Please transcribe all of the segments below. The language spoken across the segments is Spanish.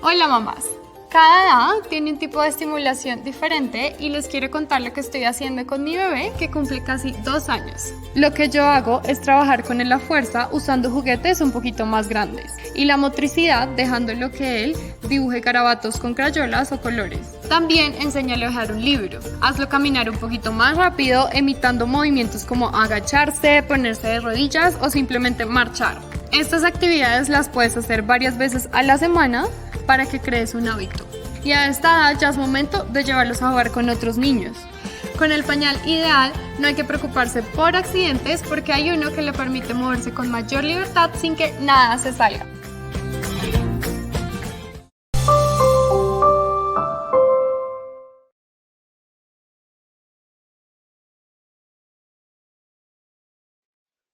Hola mamás. Cada edad tiene un tipo de estimulación diferente y les quiero contar lo que estoy haciendo con mi bebé que cumple casi 2 años. Lo que yo hago es trabajar con él a fuerza usando juguetes un poquito más grandes y la motricidad dejándolo que él dibuje garabatos con crayolas o colores. También enséñale a dejar un libro. Hazlo caminar un poquito más rápido imitando movimientos como agacharse, ponerse de rodillas o simplemente marchar. Estas actividades las puedes hacer varias veces a la semana para que crees un hábito. Y a esta edad ya es momento de llevarlos a jugar con otros niños. Con el pañal ideal no hay que preocuparse por accidentes porque hay uno que le permite moverse con mayor libertad sin que nada se salga.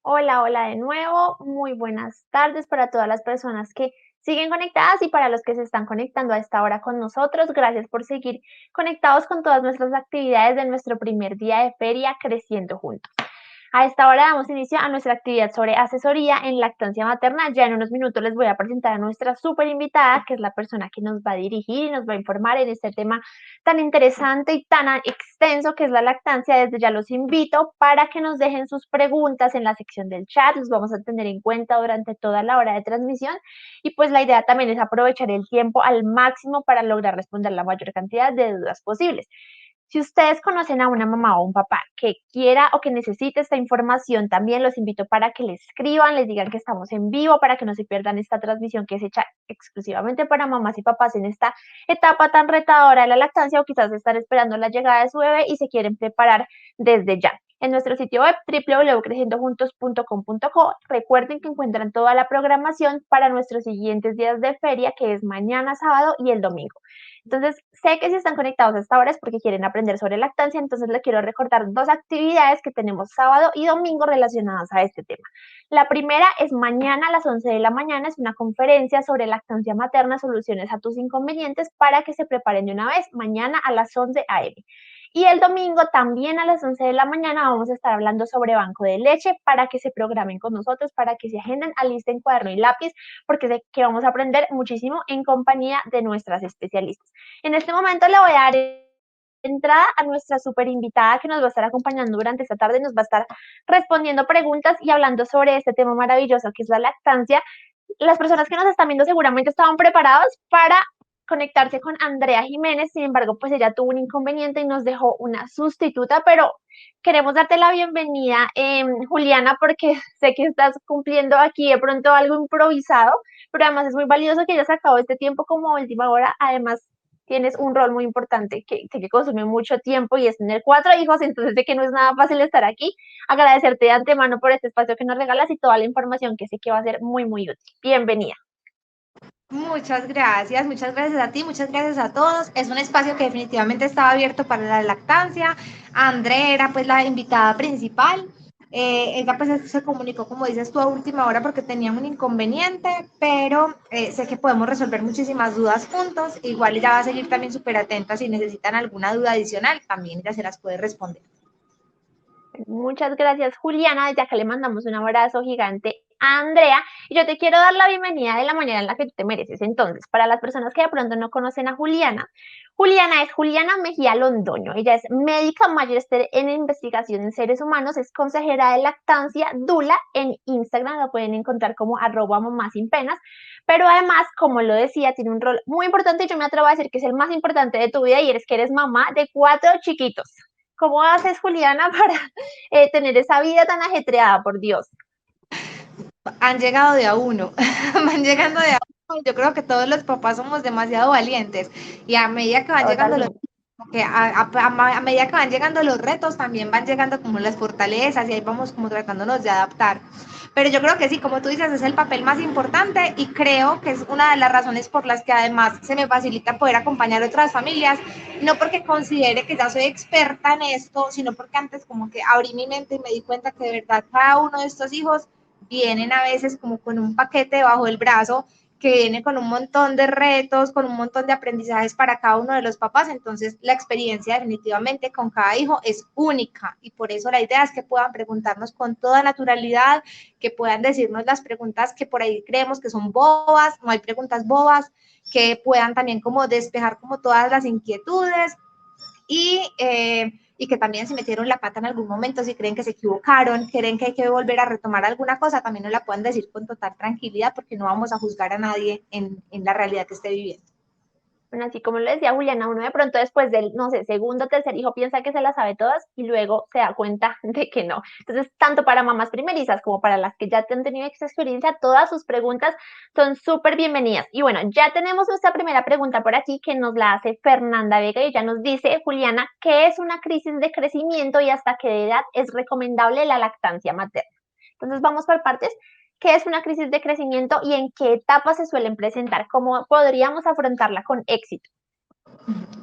Hola, hola de nuevo. Muy buenas tardes para todas las personas que siguen conectadas y para los que se están conectando a esta hora con nosotros. Gracias por seguir conectados con todas nuestras actividades de nuestro primer día de feria Creciendo Juntos. A esta hora damos inicio a nuestra actividad sobre asesoría en lactancia materna. Ya en unos minutos les voy a presentar a nuestra súper invitada, que es la persona que nos va a dirigir y nos va a informar en este tema tan interesante y tan extenso que es la lactancia. Desde ya los invito para que nos dejen sus preguntas en la sección del chat. Los vamos a tener en cuenta durante toda la hora de transmisión y pues la idea también es aprovechar el tiempo al máximo para lograr responder la mayor cantidad de dudas posibles. Si ustedes conocen a una mamá o un papá que quiera o que necesite esta información, también los invito para que les escriban, les digan que estamos en vivo, para que no se pierdan esta transmisión que es hecha exclusivamente para mamás y papás en esta etapa tan retadora de la lactancia o quizás están esperando la llegada de su bebé y se quieren preparar desde ya. En nuestro sitio web www.creciendojuntos.com.co recuerden que encuentran toda la programación para nuestros siguientes días de feria, que es mañana sábado y el domingo. Entonces, sé que si están conectados a esta hora es porque quieren aprender sobre lactancia, entonces les quiero recordar dos actividades que tenemos sábado y domingo relacionadas a este tema. La primera es mañana a las 11 de la mañana, es una conferencia sobre lactancia materna, soluciones a tus inconvenientes, para que se preparen de una vez, mañana a las 11 a.m. Y el domingo también a las 11 de la mañana vamos a estar hablando sobre banco de leche para que se programen con nosotros, para que se agenden, alisten cuaderno y lápiz, porque sé que vamos a aprender muchísimo en compañía de nuestras especialistas. En este momento le voy a dar entrada a nuestra super invitada que nos va a estar acompañando durante esta tarde, nos va a estar respondiendo preguntas y hablando sobre este tema maravilloso que es la lactancia. Las personas que nos están viendo seguramente estaban preparados para conectarse con Andrea Jiménez, sin embargo, pues ella tuvo un inconveniente y nos dejó una sustituta, pero queremos darte la bienvenida, Juliana, porque sé que estás cumpliendo aquí de pronto algo improvisado, pero además es muy valioso que hayas sacado este tiempo como última hora. Además, tienes un rol muy importante que sé que consume mucho tiempo y es tener 4 hijos, entonces sé que no es nada fácil estar aquí. Agradecerte de antemano por este espacio que nos regalas y toda la información que sé que va a ser muy, muy útil. Bienvenida. Muchas gracias a ti, muchas gracias a todos. Es un espacio que definitivamente estaba abierto para la lactancia. André era pues la invitada principal. Ella pues se comunicó, como dices tú, a última hora porque tenía un inconveniente, pero sé que podemos resolver muchísimas dudas juntos. Igual ella va a seguir también súper atenta si necesitan alguna duda adicional, también ella se las puede responder. Muchas gracias, Juliana. Desde acá le mandamos un abrazo gigante a Andrea y yo te quiero dar la bienvenida de la manera en la que tú te mereces. Entonces, para las personas que de pronto no conocen a Juliana, Juliana es Juliana Mejía Londoño. Ella es médica magíster en investigación en seres humanos, es consejera de lactancia, Dula, en Instagram lo pueden encontrar como @mamá sin penas, pero además, como lo decía, tiene un rol muy importante y yo me atrevo a decir que es el más importante de tu vida y eres que eres mamá de 4 chiquitos. ¿Cómo haces, Juliana, para tener esa vida tan ajetreada, por Dios? Han llegado de a uno, van llegando de a uno. Yo creo que todos los papás somos demasiado valientes y a medida que van llegando los Totalmente. que a medida que van llegando los retos, también van llegando como las fortalezas y ahí vamos como tratándonos de adaptar. Pero yo creo que sí, como tú dices, es el papel más importante y creo que es una de las razones por las que además se me facilita poder acompañar a otras familias, no porque considere que ya soy experta en esto, sino porque antes como que abrí mi mente y me di cuenta que de verdad cada uno de estos hijos vienen a veces como con un paquete debajo del brazo que viene con un montón de retos, con un montón de aprendizajes para cada uno de los papás, entonces la experiencia definitivamente con cada hijo es única y por eso la idea es que puedan preguntarnos con toda naturalidad, que puedan decirnos las preguntas que por ahí creemos que son bobas, no hay preguntas bobas, que puedan también como despejar como todas las inquietudes y que también si metieron la pata en algún momento, si creen que se equivocaron, creen que hay que volver a retomar alguna cosa, también nos la pueden decir con total tranquilidad porque no vamos a juzgar a nadie en la realidad que esté viviendo. Bueno, así como lo decía Juliana, uno de pronto después del, no sé, segundo o tercer hijo piensa que se las sabe todas y luego se da cuenta de que no. Entonces, tanto para mamás primerizas como para las que ya han tenido esta experiencia, todas sus preguntas son súper bienvenidas. Y bueno, ya tenemos nuestra primera pregunta por aquí que nos la hace Fernanda Vega y ella nos dice, Juliana, ¿qué es una crisis de crecimiento y hasta qué edad es recomendable la lactancia materna? Entonces, vamos por partes. ¿Qué es una crisis de crecimiento y en qué etapas se suelen presentar? ¿Cómo podríamos afrontarla con éxito?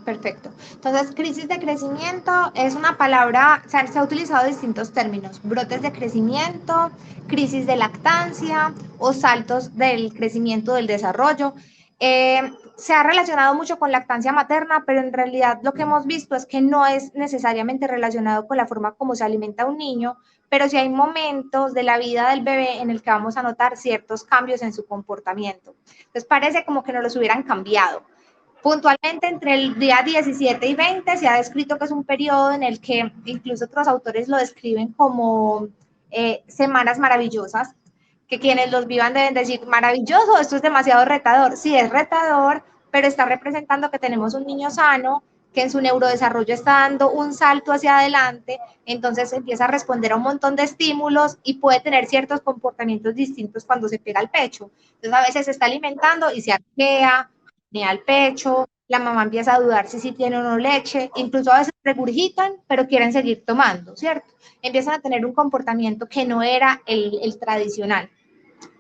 Perfecto. Entonces, crisis de crecimiento es una palabra, o sea, se ha utilizado distintos términos, brotes de crecimiento, crisis de lactancia o saltos del crecimiento del desarrollo. Se ha relacionado mucho con lactancia materna, pero en realidad lo que hemos visto es que no es necesariamente relacionado con la forma como se alimenta un niño, pero sí hay momentos de la vida del bebé en el que vamos a notar ciertos cambios en su comportamiento. Entonces parece como que nos los hubieran cambiado. Puntualmente entre el día 17 y 20 se ha descrito que es un periodo en el que incluso otros autores lo describen como semanas maravillosas, que quienes los vivan deben decir, maravilloso, esto es demasiado retador. Sí, es retador, pero está representando que tenemos un niño sano, que en su neurodesarrollo está dando un salto hacia adelante, entonces empieza a responder a un montón de estímulos y puede tener ciertos comportamientos distintos cuando se pega al pecho. Entonces a veces se está alimentando y se arquea, al pecho, la mamá empieza a dudar si sí tiene o no leche, incluso a veces regurgitan, pero quieren seguir tomando, ¿cierto? Empiezan a tener un comportamiento que no era el tradicional.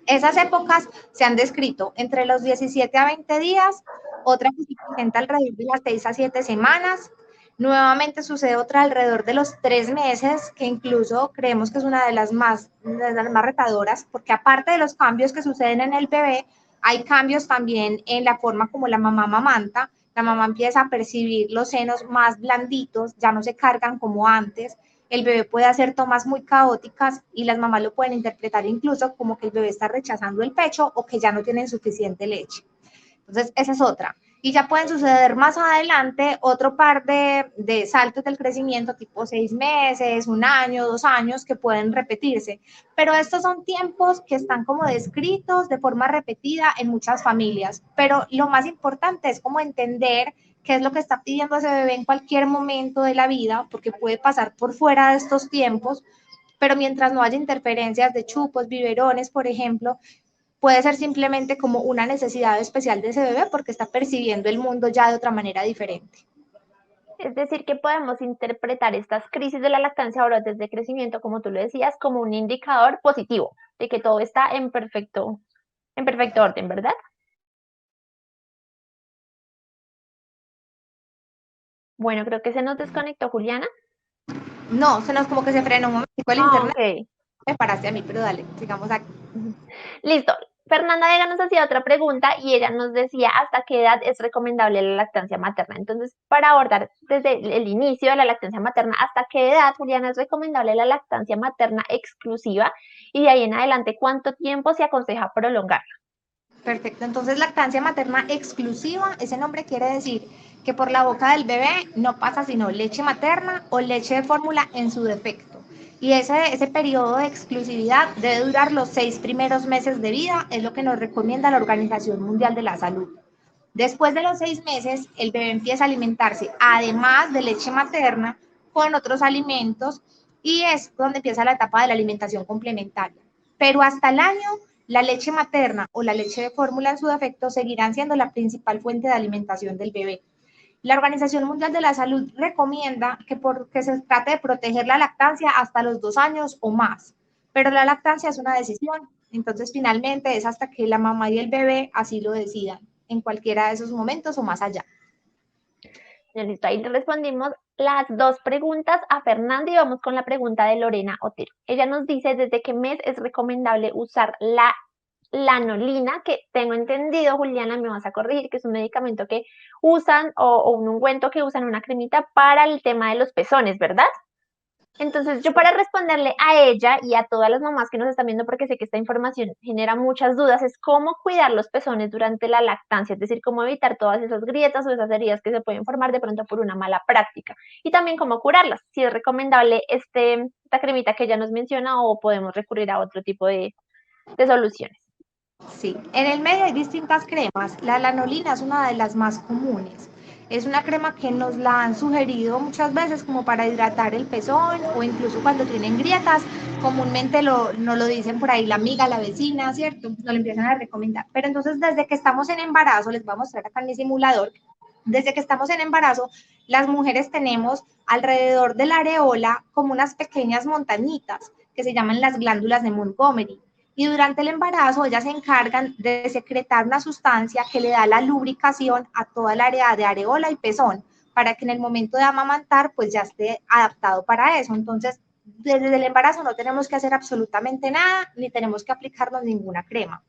Esas épocas se han descrito entre los 17 a 20 días, otra que se presenta alrededor de las 6 a 7 semanas, nuevamente sucede otra alrededor de los 3 meses, que incluso creemos que es una de las más retadoras, porque aparte de los cambios que suceden en el bebé, hay cambios también en la forma como la mamá amamanta, la mamá empieza a percibir los senos más blanditos, ya no se cargan como antes, el bebé puede hacer tomas muy caóticas y las mamás lo pueden interpretar incluso como que el bebé está rechazando el pecho o que ya no tienen suficiente leche. Entonces, esa es otra. Y ya pueden suceder más adelante otro par de saltos del crecimiento, tipo 6 meses, 1 año, 2 años, que pueden repetirse. Pero estos son tiempos que están como descritos de forma repetida en muchas familias. Pero lo más importante es como entender qué es lo que está pidiendo ese bebé en cualquier momento de la vida, porque puede pasar por fuera de estos tiempos, pero mientras no haya interferencias de chupos, biberones, por ejemplo, puede ser simplemente como una necesidad especial de ese bebé porque está percibiendo el mundo ya de otra manera diferente. Es decir, que podemos interpretar estas crisis de la lactancia o brotes de crecimiento, como tú lo decías, como un indicador positivo de que todo está en perfecto orden, ¿verdad? Bueno, creo que se nos desconectó Juliana. No, se nos como que se frenó un momentico el internet. Ok. Me paraste a mí, pero dale, sigamos aquí. Listo. Fernanda Vega nos hacía otra pregunta y ella nos decía hasta qué edad es recomendable la lactancia materna. Entonces, para abordar desde el inicio de la lactancia materna, hasta qué edad, Juliana, es recomendable la lactancia materna exclusiva y de ahí en adelante, ¿cuánto tiempo se aconseja prolongar? Perfecto, entonces lactancia materna exclusiva, ese nombre quiere decir que por la boca del bebé no pasa sino leche materna o leche de fórmula en su defecto. Y ese periodo de exclusividad debe durar los 6 primeros meses de vida, es lo que nos recomienda la Organización Mundial de la Salud. Después de los 6 meses, el bebé empieza a alimentarse, además de leche materna, con otros alimentos y es donde empieza la etapa de la alimentación complementaria. Pero hasta el año, la leche materna o la leche de fórmula en su defecto seguirán siendo la principal fuente de alimentación del bebé. La Organización Mundial de la Salud recomienda que se trate de proteger la lactancia hasta los 2 años o más, pero la lactancia es una decisión, entonces finalmente es hasta que la mamá y el bebé así lo decidan, en cualquiera de esos momentos o más allá. Listo, ahí le respondimos las dos preguntas a Fernanda y vamos con la pregunta de Lorena Otero. Ella nos dice desde qué mes es recomendable usar la lanolina, que tengo entendido, Juliana, me vas a corregir, que es un medicamento que usan o un ungüento que usan, una cremita para el tema de los pezones, ¿verdad? Entonces, yo para responderle a ella y a todas las mamás que nos están viendo, porque sé que esta información genera muchas dudas, es cómo cuidar los pezones durante la lactancia, es decir, cómo evitar todas esas grietas o esas heridas que se pueden formar de pronto por una mala práctica. Y también cómo curarlas, si es recomendable esta cremita que ella nos menciona o podemos recurrir a otro tipo de soluciones. Sí, en el medio hay distintas cremas. La lanolina es una de las más comunes. Es una crema que nos la han sugerido muchas veces como para hidratar el pezón o incluso cuando tienen grietas. Comúnmente nos lo dicen por ahí la amiga, la vecina, ¿cierto? Nos lo empiezan a recomendar. Pero entonces desde que estamos en embarazo, les voy a mostrar acá en mi simulador, desde que estamos en embarazo, las mujeres tenemos alrededor de la areola como unas pequeñas montañitas que se llaman las glándulas de Montgomery y durante el embarazo ellas se encargan de secretar una sustancia que le da la lubricación a toda el área de areola y pezón para que en el momento de amamantar pues ya esté adaptado para eso. Entonces, desde el embarazo no tenemos que hacer absolutamente nada ni tenemos que aplicarnos ninguna crema.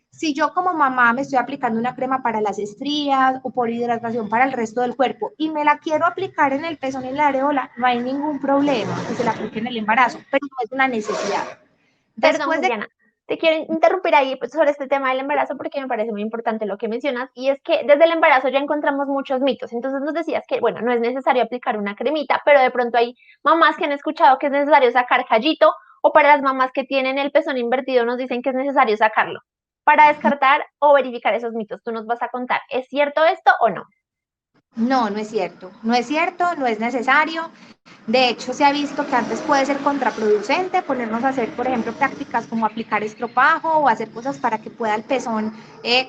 Si yo como mamá me estoy aplicando una crema para las estrías o por hidratación para el resto del cuerpo y me la quiero aplicar en el pezón y en la areola, no hay ningún problema que se la aplique en el embarazo, pero no es una necesidad. Perdón, Después de Juliana, te quiero interrumpir ahí sobre este tema del embarazo porque me parece muy importante lo que mencionas y es que desde el embarazo ya encontramos muchos mitos. Entonces nos decías que, bueno, no es necesario aplicar una cremita, pero de pronto hay mamás que han escuchado que es necesario sacar callito o para las mamás que tienen el pezón invertido nos dicen que es necesario sacarlo. Para descartar o verificar esos mitos, tú nos vas a contar, ¿es cierto esto o no? No, no es cierto. No es cierto, no es necesario. De hecho, se ha visto que antes puede ser contraproducente ponernos a hacer, por ejemplo, prácticas como aplicar estropajo o hacer cosas para que pueda el pezón,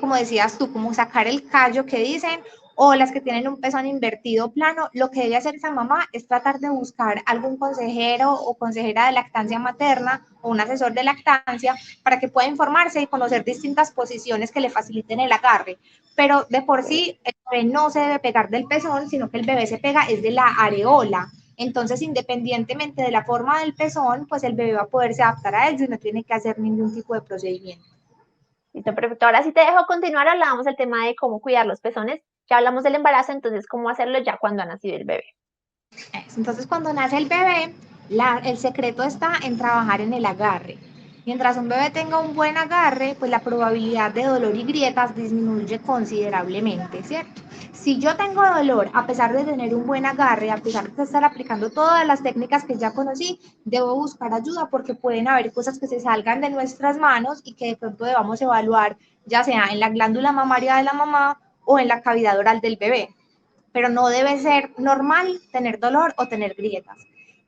como decías tú, como sacar el callo que dicen, o las que tienen un pezón invertido plano. Lo que debe hacer esa mamá es tratar de buscar algún consejero o consejera de lactancia materna o un asesor de lactancia para que pueda informarse y conocer distintas posiciones que le faciliten el agarre. Pero de por sí el bebé no se debe pegar del pezón, sino que el bebé se pega es de la areola. Entonces, independientemente de la forma del pezón, pues el bebé va a poderse adaptar a ello y no tiene que hacer ningún tipo de procedimiento. Listo, perfecto. Ahora sí te dejo continuar, hablábamos del tema de cómo cuidar los pezones, ya hablamos del embarazo, entonces cómo hacerlo ya cuando ha nacido el bebé. Entonces, cuando nace el bebé, el secreto está en trabajar en el agarre. Mientras un bebé tenga un buen agarre, pues la probabilidad de dolor y grietas disminuye considerablemente, ¿cierto? Si yo tengo dolor, a pesar de tener un buen agarre, a pesar de estar aplicando todas las técnicas que ya conocí, debo buscar ayuda porque pueden haber cosas que se salgan de nuestras manos y que de pronto debamos evaluar, ya sea en la glándula mamaria de la mamá o en la cavidad oral del bebé, pero no debe ser normal tener dolor o tener grietas.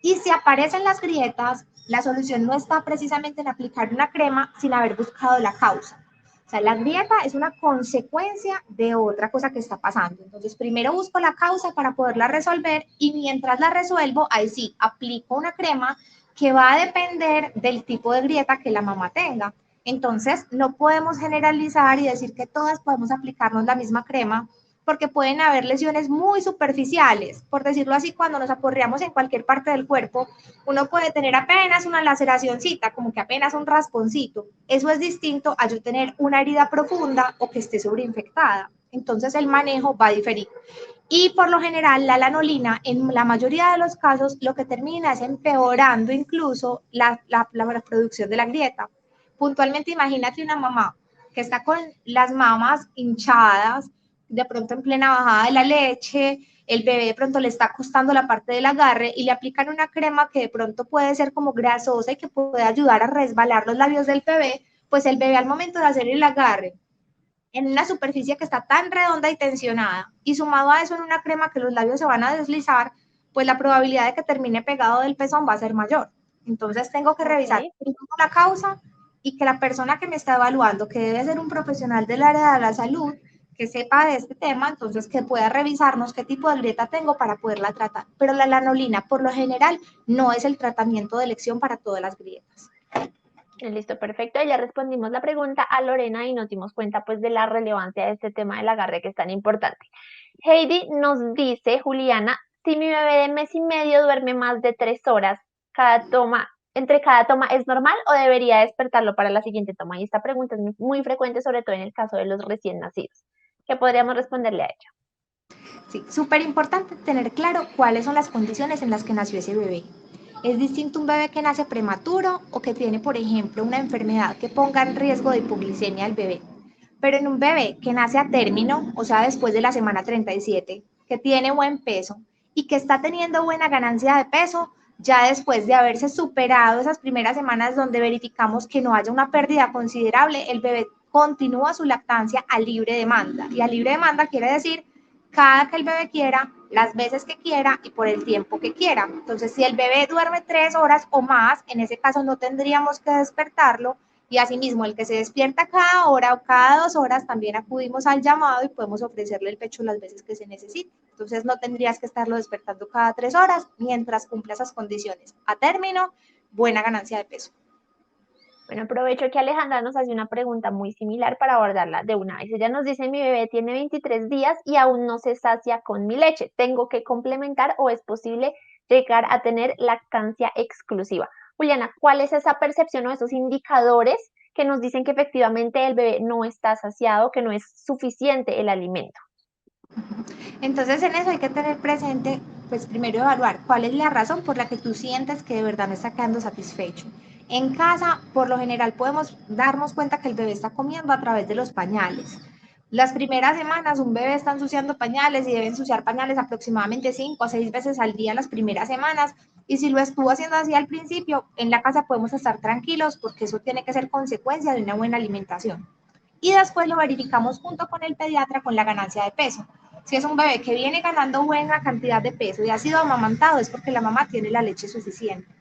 Y si aparecen las grietas, la solución no está precisamente en aplicar una crema sin haber buscado la causa. O sea, la grieta es una consecuencia de otra cosa que está pasando. Entonces, primero busco la causa para poderla resolver y mientras la resuelvo, ahí sí, aplico una crema que va a depender del tipo de grieta que la mamá tenga. Entonces, no podemos generalizar y decir que todas podemos aplicarnos la misma crema porque pueden haber lesiones muy superficiales. Por decirlo así, cuando nos aporreamos en cualquier parte del cuerpo, uno puede tener apenas una laceracioncita, como que apenas un rasponcito. Eso es distinto a yo tener una herida profunda o que esté sobreinfectada. Entonces el manejo va a diferir. Y por lo general, la lanolina, en la mayoría de los casos, lo que termina es empeorando incluso la producción de la grieta. Puntualmente, imagínate una mamá que está con las mamas hinchadas, de pronto en plena bajada de la leche, el bebé de pronto le está costando la parte del agarre y le aplican una crema que de pronto puede ser como grasosa y que puede ayudar a resbalar los labios del bebé, pues el bebé al momento de hacer el agarre en una superficie que está tan redonda y tensionada y sumado a eso en una crema que los labios se van a deslizar, pues la probabilidad de que termine pegado del pezón va a ser mayor. Entonces tengo que revisar la causa y que la persona que me está evaluando, que debe ser un profesional del área de la salud, que sepa de este tema, entonces que pueda revisarnos qué tipo de grieta tengo para poderla tratar. Pero la lanolina, por lo general, no es el tratamiento de elección para todas las grietas. Listo, perfecto. Ya respondimos la pregunta a Lorena y nos dimos cuenta pues de la relevancia de este tema del agarre que es tan importante. Heidi nos dice, Juliana, si mi bebé de mes y medio duerme más de 3 horas, cada toma entre cada toma es normal o debería despertarlo para la siguiente toma? Y esta pregunta es muy frecuente, sobre todo en el caso de los recién nacidos. ¿Qué podríamos responderle a ella? Sí, súper importante tener claro cuáles son las condiciones en las que nació ese bebé. Es distinto un bebé que nace prematuro o que tiene, por ejemplo, una enfermedad que ponga en riesgo de hipoglicemia al bebé. Pero en un bebé que nace a término, o sea, después de la semana 37, que tiene buen peso y que está teniendo buena ganancia de peso, ya después de haberse superado esas primeras semanas donde verificamos que no haya una pérdida considerable, el bebé continúa su lactancia a libre demanda. Y a libre demanda quiere decir cada que el bebé quiera, las veces que quiera y por el tiempo que quiera. Entonces, si el bebé duerme 3 horas o más, en ese caso no tendríamos que despertarlo. Y asimismo, el que se despierta cada hora o cada 2 horas, también acudimos al llamado y podemos ofrecerle el pecho las veces que se necesite. Entonces, no tendrías que estarlo despertando cada 3 horas mientras cumpla esas condiciones. A término, buena ganancia de peso. Bueno, aprovecho que Alejandra nos hace una pregunta muy similar para abordarla de una vez. Ella nos dice, mi bebé tiene 23 días y aún no se sacia con mi leche. ¿Tengo que complementar o es posible llegar a tener lactancia exclusiva? Juliana, ¿cuál es esa percepción o esos indicadores que nos dicen que efectivamente el bebé no está saciado, que no es suficiente el alimento? Entonces, en eso hay que tener presente, pues primero evaluar cuál es la razón por la que tú sientes que de verdad no está quedando satisfecho. En casa, por lo general, podemos darnos cuenta que el bebé está comiendo a través de los pañales. Las primeras semanas un bebé está ensuciando pañales y debe ensuciar pañales aproximadamente 5 o 6 veces al día las primeras semanas. Y si lo estuvo haciendo así al principio, en la casa podemos estar tranquilos porque eso tiene que ser consecuencia de una buena alimentación. Y después lo verificamos junto con el pediatra con la ganancia de peso. Si es un bebé que viene ganando buena cantidad de peso y ha sido amamantado, es porque la mamá tiene la leche suficiente.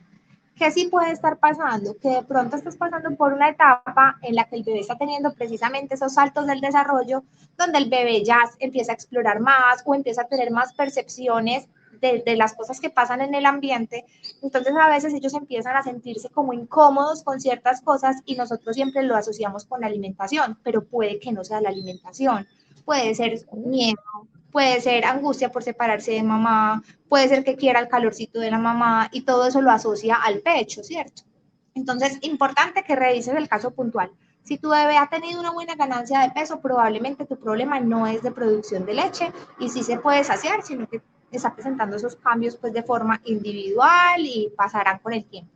¿Qué sí puede estar pasando? Que de pronto estás pasando por una etapa en la que el bebé está teniendo precisamente esos saltos del desarrollo, donde el bebé ya empieza a explorar más o empieza a tener más percepciones de las cosas que pasan en el ambiente. Entonces a veces ellos empiezan a sentirse como incómodos con ciertas cosas y nosotros siempre lo asociamos con la alimentación, pero puede que no sea la alimentación. Puede ser miedo, puede ser angustia por separarse de mamá, puede ser que quiera el calorcito de la mamá y todo eso lo asocia al pecho, ¿cierto? Entonces, importante que revises el caso puntual. Si tu bebé ha tenido una buena ganancia de peso, probablemente tu problema no es de producción de leche y sí se puede saciar, sino que está presentando esos cambios pues de forma individual y pasarán con el tiempo.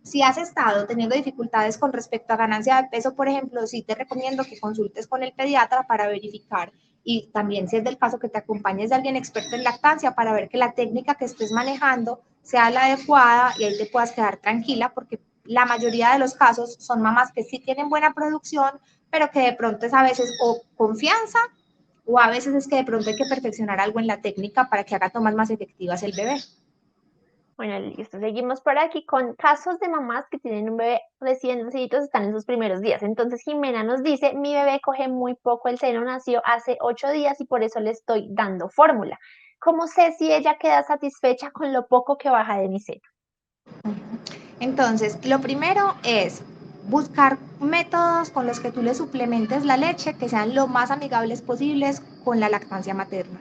Si has estado teniendo dificultades con respecto a ganancia de peso, por ejemplo, sí te recomiendo que consultes con el pediatra para verificar y también si es del caso que te acompañes de alguien experto en lactancia para ver que la técnica que estés manejando sea la adecuada y ahí te puedas quedar tranquila porque la mayoría de los casos son mamás que sí tienen buena producción, pero que de pronto es a veces o confianza o a veces es que de pronto hay que perfeccionar algo en la técnica para que haga tomas más efectivas el bebé. Bueno, listo. Seguimos por aquí con casos de mamás que tienen un bebé recién nacido, están en sus primeros días. Entonces Jimena nos dice, mi bebé coge muy poco el seno, nació hace 8 días y por eso le estoy dando fórmula. ¿Cómo sé si ella queda satisfecha con lo poco que baja de mi seno? Entonces, lo primero es buscar métodos con los que tú le suplementes la leche que sean lo más amigables posibles con la lactancia materna.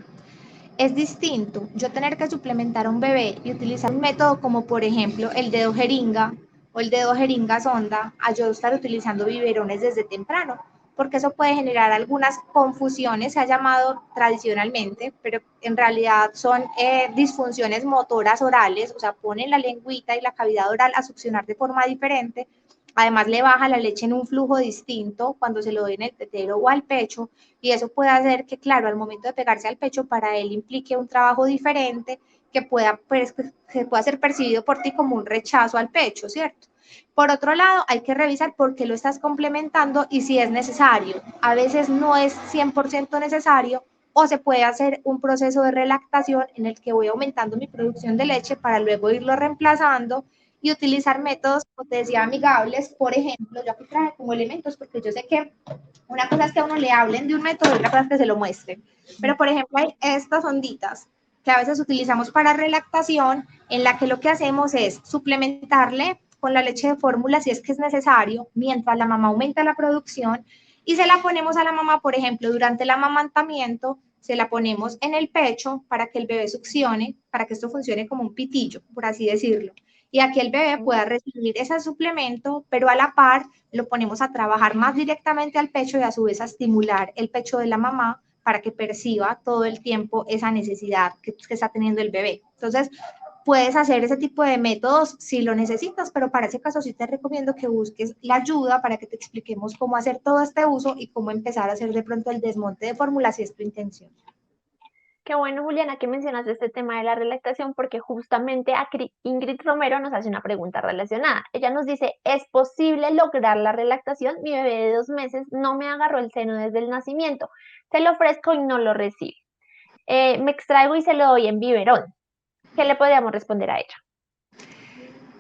Es distinto yo tener que suplementar a un bebé y utilizar un método como por ejemplo el dedo jeringa o el dedo jeringa sonda a yo estar utilizando biberones desde temprano, porque eso puede generar algunas confusiones, se ha llamado tradicionalmente, pero en realidad son disfunciones motoras orales, o sea, ponen la lengüita y la cavidad oral a succionar de forma diferente. Además, le baja la leche en un flujo distinto cuando se lo doy en el tetero o al pecho, y eso puede hacer que, claro, al momento de pegarse al pecho, para él implique un trabajo diferente que pueda, pues, que pueda ser percibido por ti como un rechazo al pecho, ¿cierto? Por otro lado, hay que revisar por qué lo estás complementando y si es necesario. A veces no es 100% necesario o se puede hacer un proceso de relactación en el que voy aumentando mi producción de leche para luego irlo reemplazando y utilizar métodos, como te decía, amigables. Por ejemplo, yo aquí traje como elementos porque yo sé que una cosa es que a uno le hablen de un método y otra cosa es que se lo muestren. Pero, por ejemplo, hay estas onditas que a veces utilizamos para relactación, en la que lo que hacemos es suplementarle con la leche de fórmula si es que es necesario, mientras la mamá aumenta la producción, y se la ponemos a la mamá, por ejemplo, durante el amamantamiento, se la ponemos en el pecho para que el bebé succione, para que esto funcione como un pitillo, por así decirlo. y aquí el bebé pueda recibir ese suplemento, pero a la par lo ponemos a trabajar más directamente al pecho y a su vez a estimular el pecho de la mamá para que perciba todo el tiempo esa necesidad que está teniendo el bebé. Entonces, puedes hacer ese tipo de métodos si lo necesitas, pero para ese caso sí te recomiendo que busques la ayuda para que te expliquemos cómo hacer todo este uso y cómo empezar a hacer de pronto el desmonte de fórmulas si es tu intención. Qué bueno, Juliana, que mencionas este tema de la relactación, porque justamente Ingrid Romero nos hace una pregunta relacionada. Ella nos dice, ¿es posible lograr la relactación? Mi bebé de 2 meses no me agarró el seno desde el nacimiento. Se lo ofrezco y no lo recibe. Me extraigo y se lo doy en biberón. ¿Qué le podríamos responder a ella?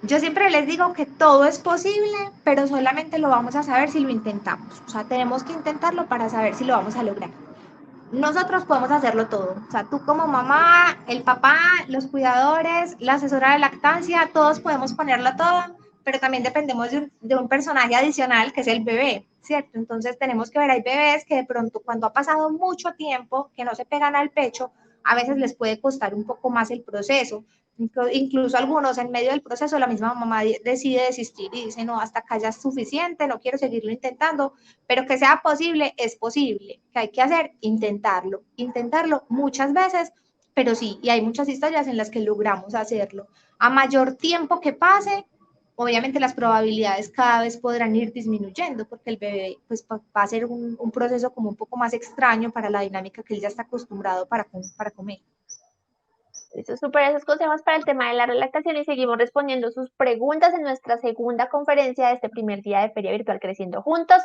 Yo siempre les digo que todo es posible, pero solamente lo vamos a saber si lo intentamos. O sea, tenemos que intentarlo para saber si lo vamos a lograr. Nosotros podemos hacerlo todo. O sea, tú como mamá, el papá, los cuidadores, la asesora de lactancia, todos podemos ponerlo todo, pero también dependemos de un personaje adicional que es el bebé, ¿cierto? Entonces tenemos que ver, hay bebés que de pronto cuando ha pasado mucho tiempo que no se pegan al pecho, a veces les puede costar un poco más el proceso. Incluso algunos en medio del proceso la misma mamá decide desistir y dice, no, hasta acá ya es suficiente, no quiero seguirlo intentando, pero que sea posible, es posible. ¿Qué hay que hacer? Intentarlo muchas veces, pero sí, y hay muchas historias en las que logramos hacerlo. A mayor tiempo que pase, obviamente las probabilidades cada vez podrán ir disminuyendo, porque el bebé pues, va a ser un proceso como un poco más extraño para la dinámica que él ya está acostumbrado para comer. Eso es súper esos consejos para el tema de la relactación y seguimos respondiendo sus preguntas en nuestra segunda conferencia de este primer día de Feria Virtual Creciendo Juntos.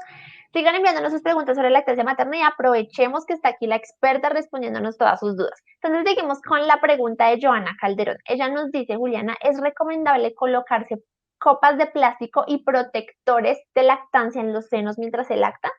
Sigan enviándonos sus preguntas sobre lactancia materna y aprovechemos que está aquí la experta respondiéndonos todas sus dudas. Entonces seguimos con la pregunta de Joana Calderón. Ella nos dice, Juliana, ¿es recomendable colocarse copas de plástico y protectores de lactancia en los senos mientras se lacta?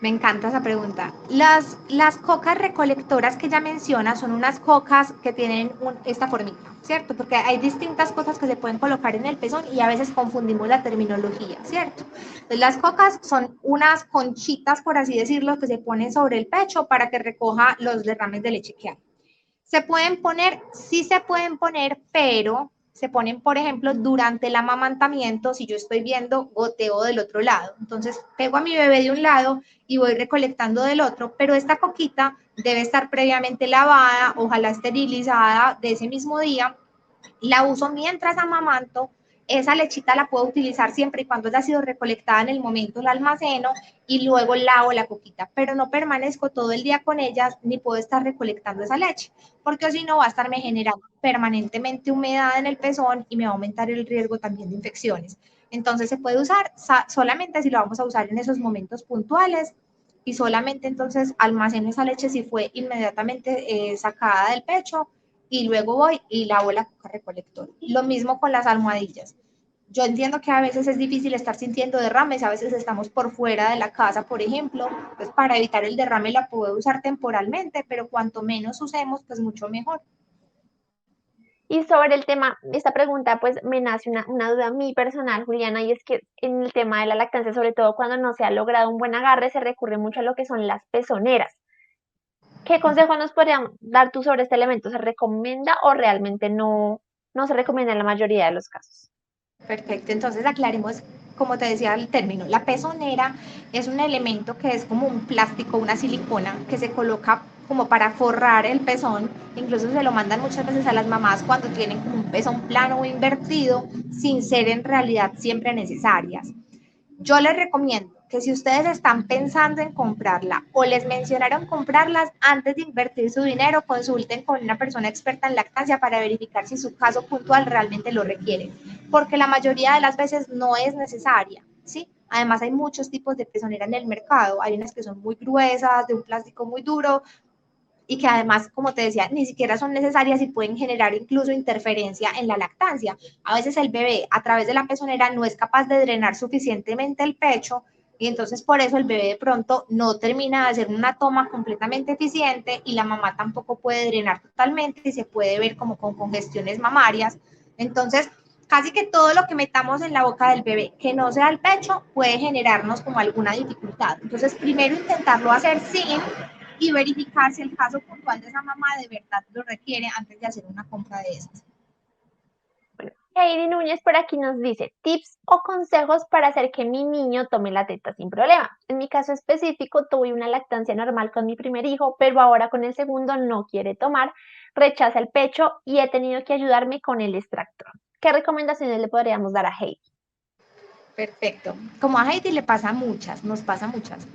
Me encanta esa pregunta. Las cocas recolectoras que ella menciona son unas cocas que tienen esta formita, ¿cierto? Porque hay distintas cosas que se pueden colocar en el pezón y a veces confundimos la terminología, ¿cierto? Entonces, las cocas son unas conchitas, por así decirlo, que se ponen sobre el pecho para que recoja los derrames de leche que hay. Se pueden poner, sí se pueden poner, pero se ponen, por ejemplo, durante el amamantamiento, si yo estoy viendo goteo del otro lado. Entonces, pego a mi bebé de un lado y voy recolectando del otro, pero esta coquita debe estar previamente lavada, ojalá esterilizada de ese mismo día. La uso mientras amamanto. Esa lechita la puedo utilizar siempre y cuando haya sido recolectada en el momento, la almaceno y luego lavo la coquita, pero no permanezco todo el día con ellas ni puedo estar recolectando esa leche, porque si no va a estarme generando permanentemente humedad en el pezón y me va a aumentar el riesgo también de infecciones. Entonces se puede usar solamente si lo vamos a usar en esos momentos puntuales y solamente entonces almaceno esa leche si fue inmediatamente sacada del pecho y luego voy y lavo la coca recolectora. Lo mismo con las almohadillas. Yo entiendo que a veces es difícil estar sintiendo derrames, a veces estamos por fuera de la casa, por ejemplo, pues para evitar el derrame la puedo usar temporalmente, pero cuanto menos usemos, pues mucho mejor. Y sobre el tema, esta pregunta pues me nace una duda muy personal, Juliana, y es que en el tema de la lactancia, sobre todo cuando no se ha logrado un buen agarre, se recurre mucho a lo que son las pezoneras. ¿Qué consejo nos podrías dar tú sobre este elemento? ¿Se recomienda o realmente no se recomienda en la mayoría de los casos? Perfecto, entonces aclaremos, como te decía, el término. La pezonera es un elemento que es como un plástico, una silicona que se coloca como para forrar el pezón, incluso se lo mandan muchas veces a las mamás cuando tienen como un pezón plano o invertido, sin ser en realidad siempre necesarias. Yo les recomiendo que si ustedes están pensando en comprarla o les mencionaron comprarlas, antes de invertir su dinero, consulten con una persona experta en lactancia para verificar si su caso puntual realmente lo requiere, porque la mayoría de las veces no es necesaria, ¿sí? Además hay muchos tipos de pezonera en el mercado, hay unas que son muy gruesas, de un plástico muy duro, y que además, como te decía, ni siquiera son necesarias y pueden generar incluso interferencia en la lactancia. A veces el bebé a través de la pezonera no es capaz de drenar suficientemente el pecho y entonces por eso el bebé de pronto no termina de hacer una toma completamente eficiente y la mamá tampoco puede drenar totalmente y se puede ver como con congestiones mamarias. Entonces, casi que todo lo que metamos en la boca del bebé que no sea el pecho puede generarnos como alguna dificultad. Entonces, primero intentarlo hacer sin y verificar si el caso puntual de esa mamá de verdad lo requiere antes de hacer una compra de esas. Heidi Núñez por aquí nos dice tips o consejos para hacer que mi niño tome la teta sin problema. En mi caso específico, tuve una lactancia normal con mi primer hijo, pero ahora con el segundo no quiere tomar, rechaza el pecho y he tenido que ayudarme con el extractor. ¿Qué recomendaciones le podríamos dar a Heidi? Perfecto. Como a Heidi le pasa muchas, nos pasa muchas.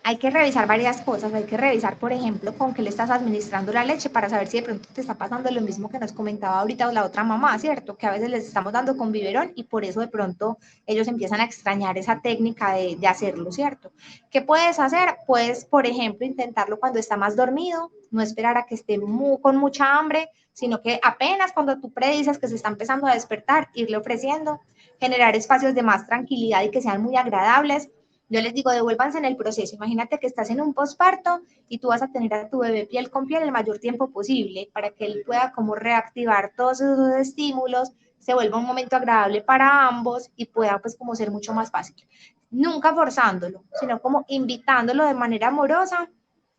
Hay que revisar varias cosas, hay que revisar, por ejemplo, con qué le estás administrando la leche para saber si de pronto te está pasando lo mismo que nos comentaba ahorita la otra mamá, ¿cierto? Que a veces les estamos dando con biberón y por eso de pronto ellos empiezan a extrañar esa técnica de hacerlo, ¿cierto? ¿Qué puedes hacer? Puedes, por ejemplo, intentarlo cuando está más dormido, no esperar a que esté con mucha hambre, sino que apenas cuando tú predices que se está empezando a despertar, irle ofreciendo, generar espacios de más tranquilidad y que sean muy agradables. Yo les digo, devuélvanse en el proceso. Imagínate que estás en un posparto y tú vas a tener a tu bebé piel con piel el mayor tiempo posible para que él pueda como reactivar todos esos estímulos, se vuelva un momento agradable para ambos y pueda pues como ser mucho más fácil. Nunca forzándolo, sino como invitándolo de manera amorosa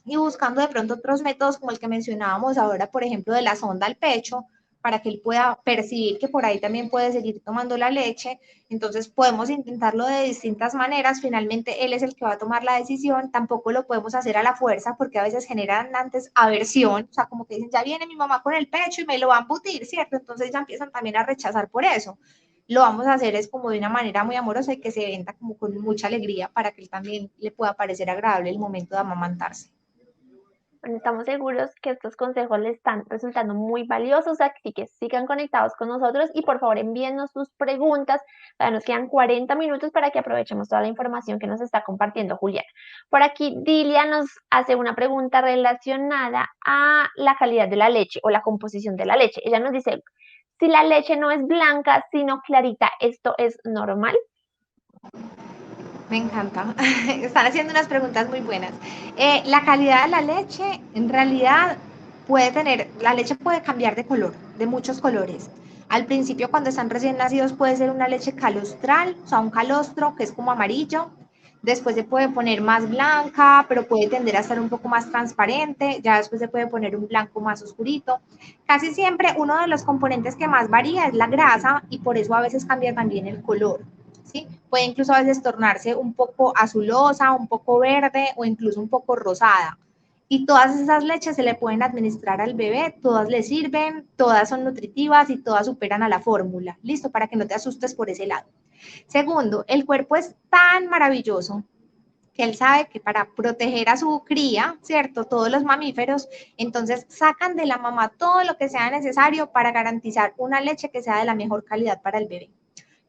y buscando de pronto otros métodos como el que mencionábamos ahora, por ejemplo, de la sonda al pecho, para que él pueda percibir que por ahí también puede seguir tomando la leche. Entonces podemos intentarlo de distintas maneras, finalmente él es el que va a tomar la decisión, tampoco lo podemos hacer a la fuerza porque a veces generan antes aversión, o sea, como que dicen, ya viene mi mamá con el pecho y me lo va a embutir, ¿cierto? Entonces ya empiezan también a rechazar por eso. Lo vamos a hacer es como de una manera muy amorosa y que se venda como con mucha alegría para que él también le pueda parecer agradable el momento de amamantarse. Bueno, estamos seguros que estos consejos les están resultando muy valiosos, así que sigan conectados con nosotros y por favor envíennos sus preguntas. Nos quedan 40 minutos para que aprovechemos toda la información que nos está compartiendo Julián. Por aquí Dilia nos hace una pregunta relacionada a la calidad de la leche o la composición de la leche. Ella nos dice, si la leche no es blanca, sino clarita, ¿esto es normal? Me encanta. Están haciendo unas preguntas muy buenas. La calidad de la leche, en realidad, la leche puede cambiar de color, de muchos colores. Al principio, cuando están recién nacidos, puede ser una leche calostral, o sea, un calostro que es como amarillo. Después se puede poner más blanca, pero puede tender a ser un poco más transparente. Ya después se puede poner un blanco más oscurito. Casi siempre uno de los componentes que más varía es la grasa y por eso a veces cambia también el color. ¿Sí? Puede incluso a veces tornarse un poco azulosa, un poco verde o incluso un poco rosada. Y todas esas leches se le pueden administrar al bebé, todas le sirven, todas son nutritivas y todas superan a la fórmula. Listo, para que no te asustes por ese lado. Segundo, el cuerpo es tan maravilloso que él sabe que para proteger a su cría, ¿cierto? Todos los mamíferos, entonces sacan de la mamá todo lo que sea necesario para garantizar una leche que sea de la mejor calidad para el bebé.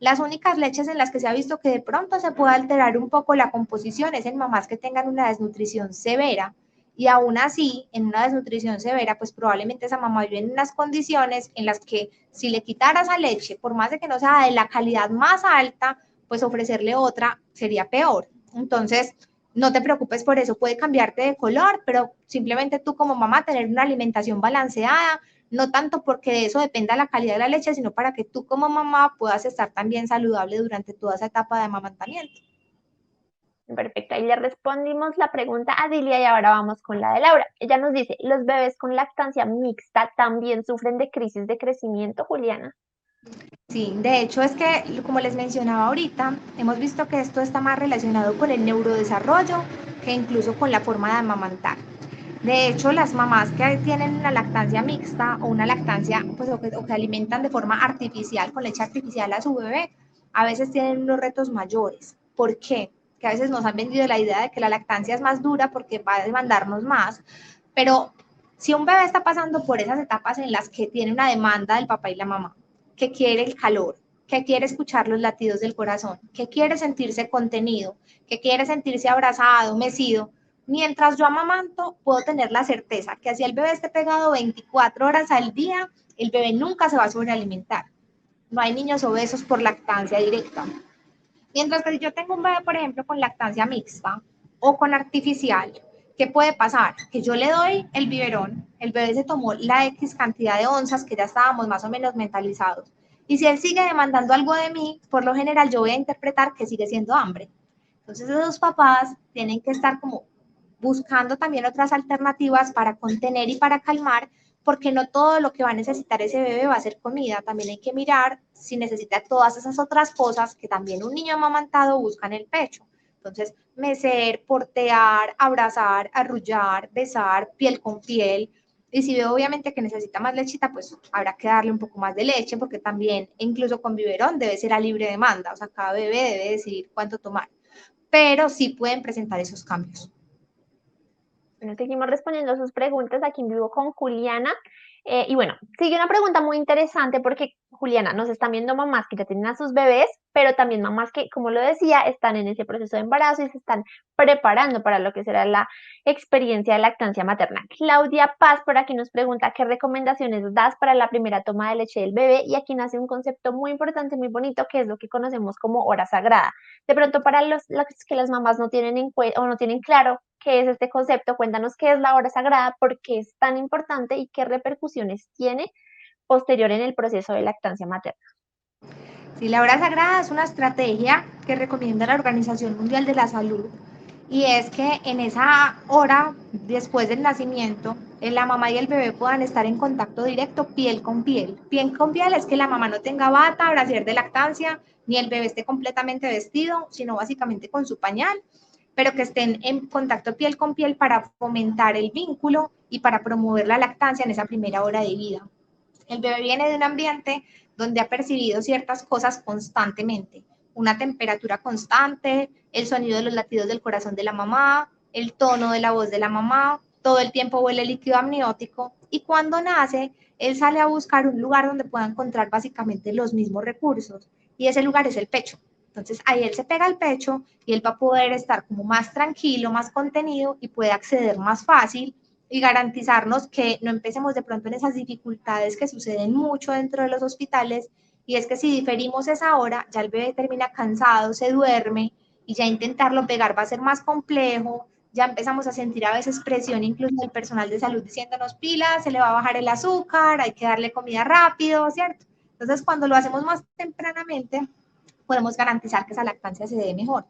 Las únicas leches en las que se ha visto que de pronto se puede alterar un poco la composición es en mamás que tengan una desnutrición severa. Y aún así, en una desnutrición severa, pues probablemente esa mamá vive en unas condiciones en las que si le quitara esa leche, por más de que no sea de la calidad más alta, pues ofrecerle otra sería peor. Entonces, no te preocupes por eso, puede cambiarte de color, pero simplemente tú como mamá tener una alimentación balanceada, no tanto porque de eso dependa la calidad de la leche, sino para que tú como mamá puedas estar también saludable durante toda esa etapa de amamantamiento. Perfecto, ahí le respondimos la pregunta a Dilia y ahora vamos con la de Laura. Ella nos dice, ¿los bebés con lactancia mixta también sufren de crisis de crecimiento, Juliana? Sí, de hecho es que, como les mencionaba ahorita, hemos visto que esto está más relacionado con el neurodesarrollo que incluso con la forma de amamantar. De hecho, las mamás que tienen una lactancia mixta o una lactancia, pues, o que alimentan de forma artificial, con leche artificial a su bebé, a veces tienen unos retos mayores. ¿Por qué? Que a veces nos han vendido la idea de que la lactancia es más dura porque va a demandarnos más, pero si un bebé está pasando por esas etapas en las que tiene una demanda del papá y la mamá, que quiere el calor, que quiere escuchar los latidos del corazón, que quiere sentirse contenido, que quiere sentirse abrazado, mecido, mientras yo amamanto, puedo tener la certeza que así el bebé esté pegado 24 horas al día, el bebé nunca se va a sobrealimentar. No hay niños obesos por lactancia directa. Mientras que si yo tengo un bebé, por ejemplo, con lactancia mixta o con artificial, ¿qué puede pasar? Que yo le doy el biberón, el bebé se tomó la X cantidad de onzas que ya estábamos más o menos mentalizados. Y si él sigue demandando algo de mí, por lo general yo voy a interpretar que sigue siendo hambre. Entonces esos papás tienen que estar como buscando también otras alternativas para contener y para calmar, porque no todo lo que va a necesitar ese bebé va a ser comida, también hay que mirar si necesita todas esas otras cosas que también un niño amamantado busca en el pecho. Entonces, mecer, portear, abrazar, arrullar, besar, piel con piel. Y si veo obviamente que necesita más lechita, pues habrá que darle un poco más de leche, porque también, incluso con biberón, debe ser a libre demanda, o sea, cada bebé debe decidir cuánto tomar. Pero sí pueden presentar esos cambios. Bueno, seguimos respondiendo sus preguntas aquí en vivo con Juliana. Y bueno, sigue una pregunta muy interesante porque, Juliana, nos están viendo mamás que ya tienen a sus bebés, pero también mamás que, como lo decía, están en ese proceso de embarazo y se están preparando para lo que será la experiencia de lactancia materna. Claudia Paz por aquí nos pregunta qué recomendaciones das para la primera toma de leche del bebé, y aquí nace un concepto muy importante, muy bonito, que es lo que conocemos como hora sagrada. De pronto, para los que las mamás no tienen en cuenta o no tienen claro qué es este concepto, cuéntanos qué es la hora sagrada, por qué es tan importante y qué repercusiones tiene posterior en el proceso de lactancia materna. Sí, la hora sagrada es una estrategia que recomienda la Organización Mundial de la Salud, y es que en esa hora después del nacimiento, la mamá y el bebé puedan estar en contacto directo piel con piel. Piel con piel es que la mamá no tenga bata, brasier de lactancia, ni el bebé esté completamente vestido, sino básicamente con su pañal, pero que estén en contacto piel con piel para fomentar el vínculo y para promover la lactancia en esa primera hora de vida. El bebé viene de un ambiente donde ha percibido ciertas cosas constantemente, una temperatura constante, el sonido de los latidos del corazón de la mamá, el tono de la voz de la mamá, todo el tiempo huele líquido amniótico, y cuando nace, él sale a buscar un lugar donde pueda encontrar básicamente los mismos recursos, y ese lugar es el pecho. Entonces ahí él se pega al pecho y él va a poder estar como más tranquilo, más contenido, y puede acceder más fácil y garantizarnos que no empecemos de pronto en esas dificultades que suceden mucho dentro de los hospitales, y es que si diferimos esa hora, ya el bebé termina cansado, se duerme, y ya intentarlo pegar va a ser más complejo, ya empezamos a sentir a veces presión incluso del personal de salud diciéndonos pilas, se le va a bajar el azúcar, hay que darle comida rápido, ¿cierto? Entonces cuando lo hacemos más tempranamente, podemos garantizar que esa lactancia se dé mejor.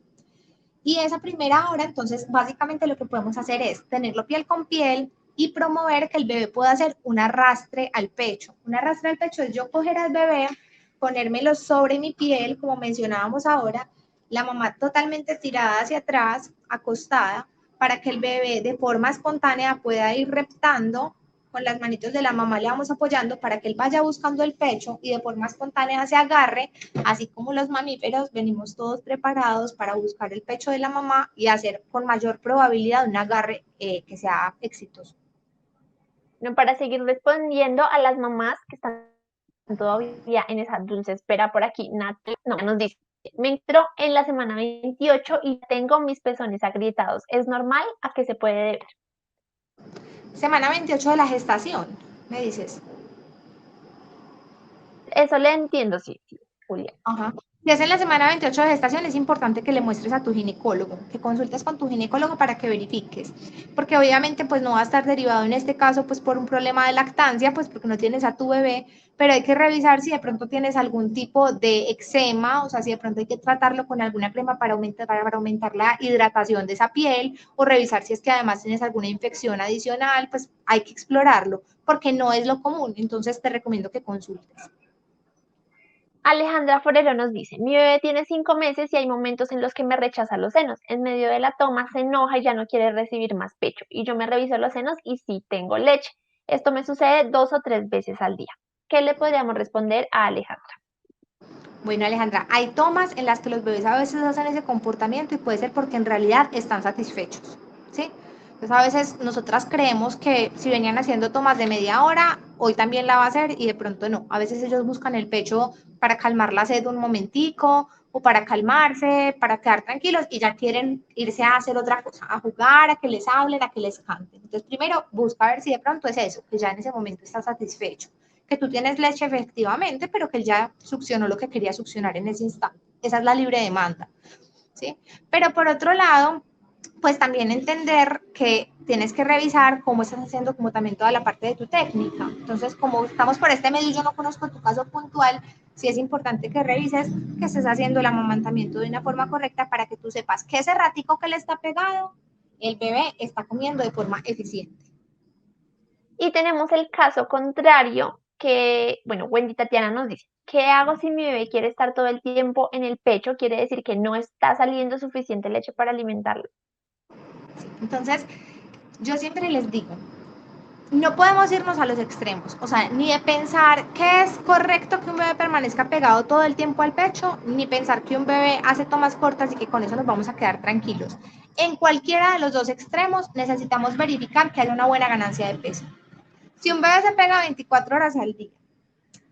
Y esa primera hora, entonces, básicamente lo que podemos hacer es tenerlo piel con piel y promover que el bebé pueda hacer un arrastre al pecho. Un arrastre al pecho es yo coger al bebé, ponérmelo sobre mi piel, como mencionábamos ahora, la mamá totalmente tirada hacia atrás, acostada, para que el bebé de forma espontánea pueda ir reptando. Con las manitos de la mamá le vamos apoyando para que él vaya buscando el pecho y de forma espontánea se agarre, así como los mamíferos venimos todos preparados para buscar el pecho de la mamá y hacer con mayor probabilidad un agarre que sea exitoso. Bueno, para seguir respondiendo a las mamás que están todavía en esa dulce espera por aquí, Nati nos dice, me entró en la semana 28 y tengo mis pezones agrietados. ¿Es normal? ¿A qué se puede deber? Semana 28 de la gestación, me dices. Eso le entiendo, sí, sí, Julia. Ajá. Si es en la semana 28 de gestación, es importante que le muestres a tu ginecólogo, que consultes con tu ginecólogo para que verifiques, porque obviamente pues no va a estar derivado en este caso pues por un problema de lactancia, pues porque no tienes a tu bebé, pero hay que revisar si de pronto tienes algún tipo de eczema, o sea, si de pronto hay que tratarlo con alguna crema para aumentar la hidratación de esa piel, o revisar si es que además tienes alguna infección adicional, pues hay que explorarlo, porque no es lo común, entonces te recomiendo que consultes. Alejandra Forero nos dice, mi bebé tiene 5 meses y hay momentos en los que me rechaza los senos. En medio de la toma se enoja y ya no quiere recibir más pecho. Y yo me reviso los senos y sí tengo leche. Esto me sucede 2 o 3 veces al día. ¿Qué le podríamos responder a Alejandra? Bueno, Alejandra, hay tomas en las que los bebés a veces hacen ese comportamiento y puede ser porque en realidad están satisfechos, ¿sí? Entonces a veces nosotras creemos que si venían haciendo tomas de media hora, hoy también la va a hacer y de pronto no. A veces ellos buscan el pecho para calmar la sed un momentico o para calmarse, para quedar tranquilos y ya quieren irse a hacer otra cosa, a jugar, a que les hablen, a que les canten. Entonces primero busca ver si de pronto es eso, que ya en ese momento está satisfecho, que tú tienes leche efectivamente, pero que él ya succionó lo que quería succionar en ese instante. Esa es la libre demanda, ¿sí? Pero por otro lado, pues también entender que tienes que revisar cómo estás haciendo como también toda la parte de tu técnica. Entonces, como estamos por este medio, yo no conozco tu caso puntual, sí es importante que revises que estés haciendo el amamantamiento de una forma correcta para que tú sepas que ese ratico que le está pegado, el bebé está comiendo de forma eficiente. Y tenemos el caso contrario que, bueno, Wendy Tatiana nos dice, ¿qué hago si mi bebé quiere estar todo el tiempo en el pecho? Quiere decir que no está saliendo suficiente leche para alimentarlo. Entonces, yo siempre les digo, no podemos irnos a los extremos, o sea, ni de pensar que es correcto que un bebé permanezca pegado todo el tiempo al pecho, ni pensar que un bebé hace tomas cortas y que con eso nos vamos a quedar tranquilos. En cualquiera de los dos extremos necesitamos verificar que haya una buena ganancia de peso. Si un bebé se pega 24 horas al día,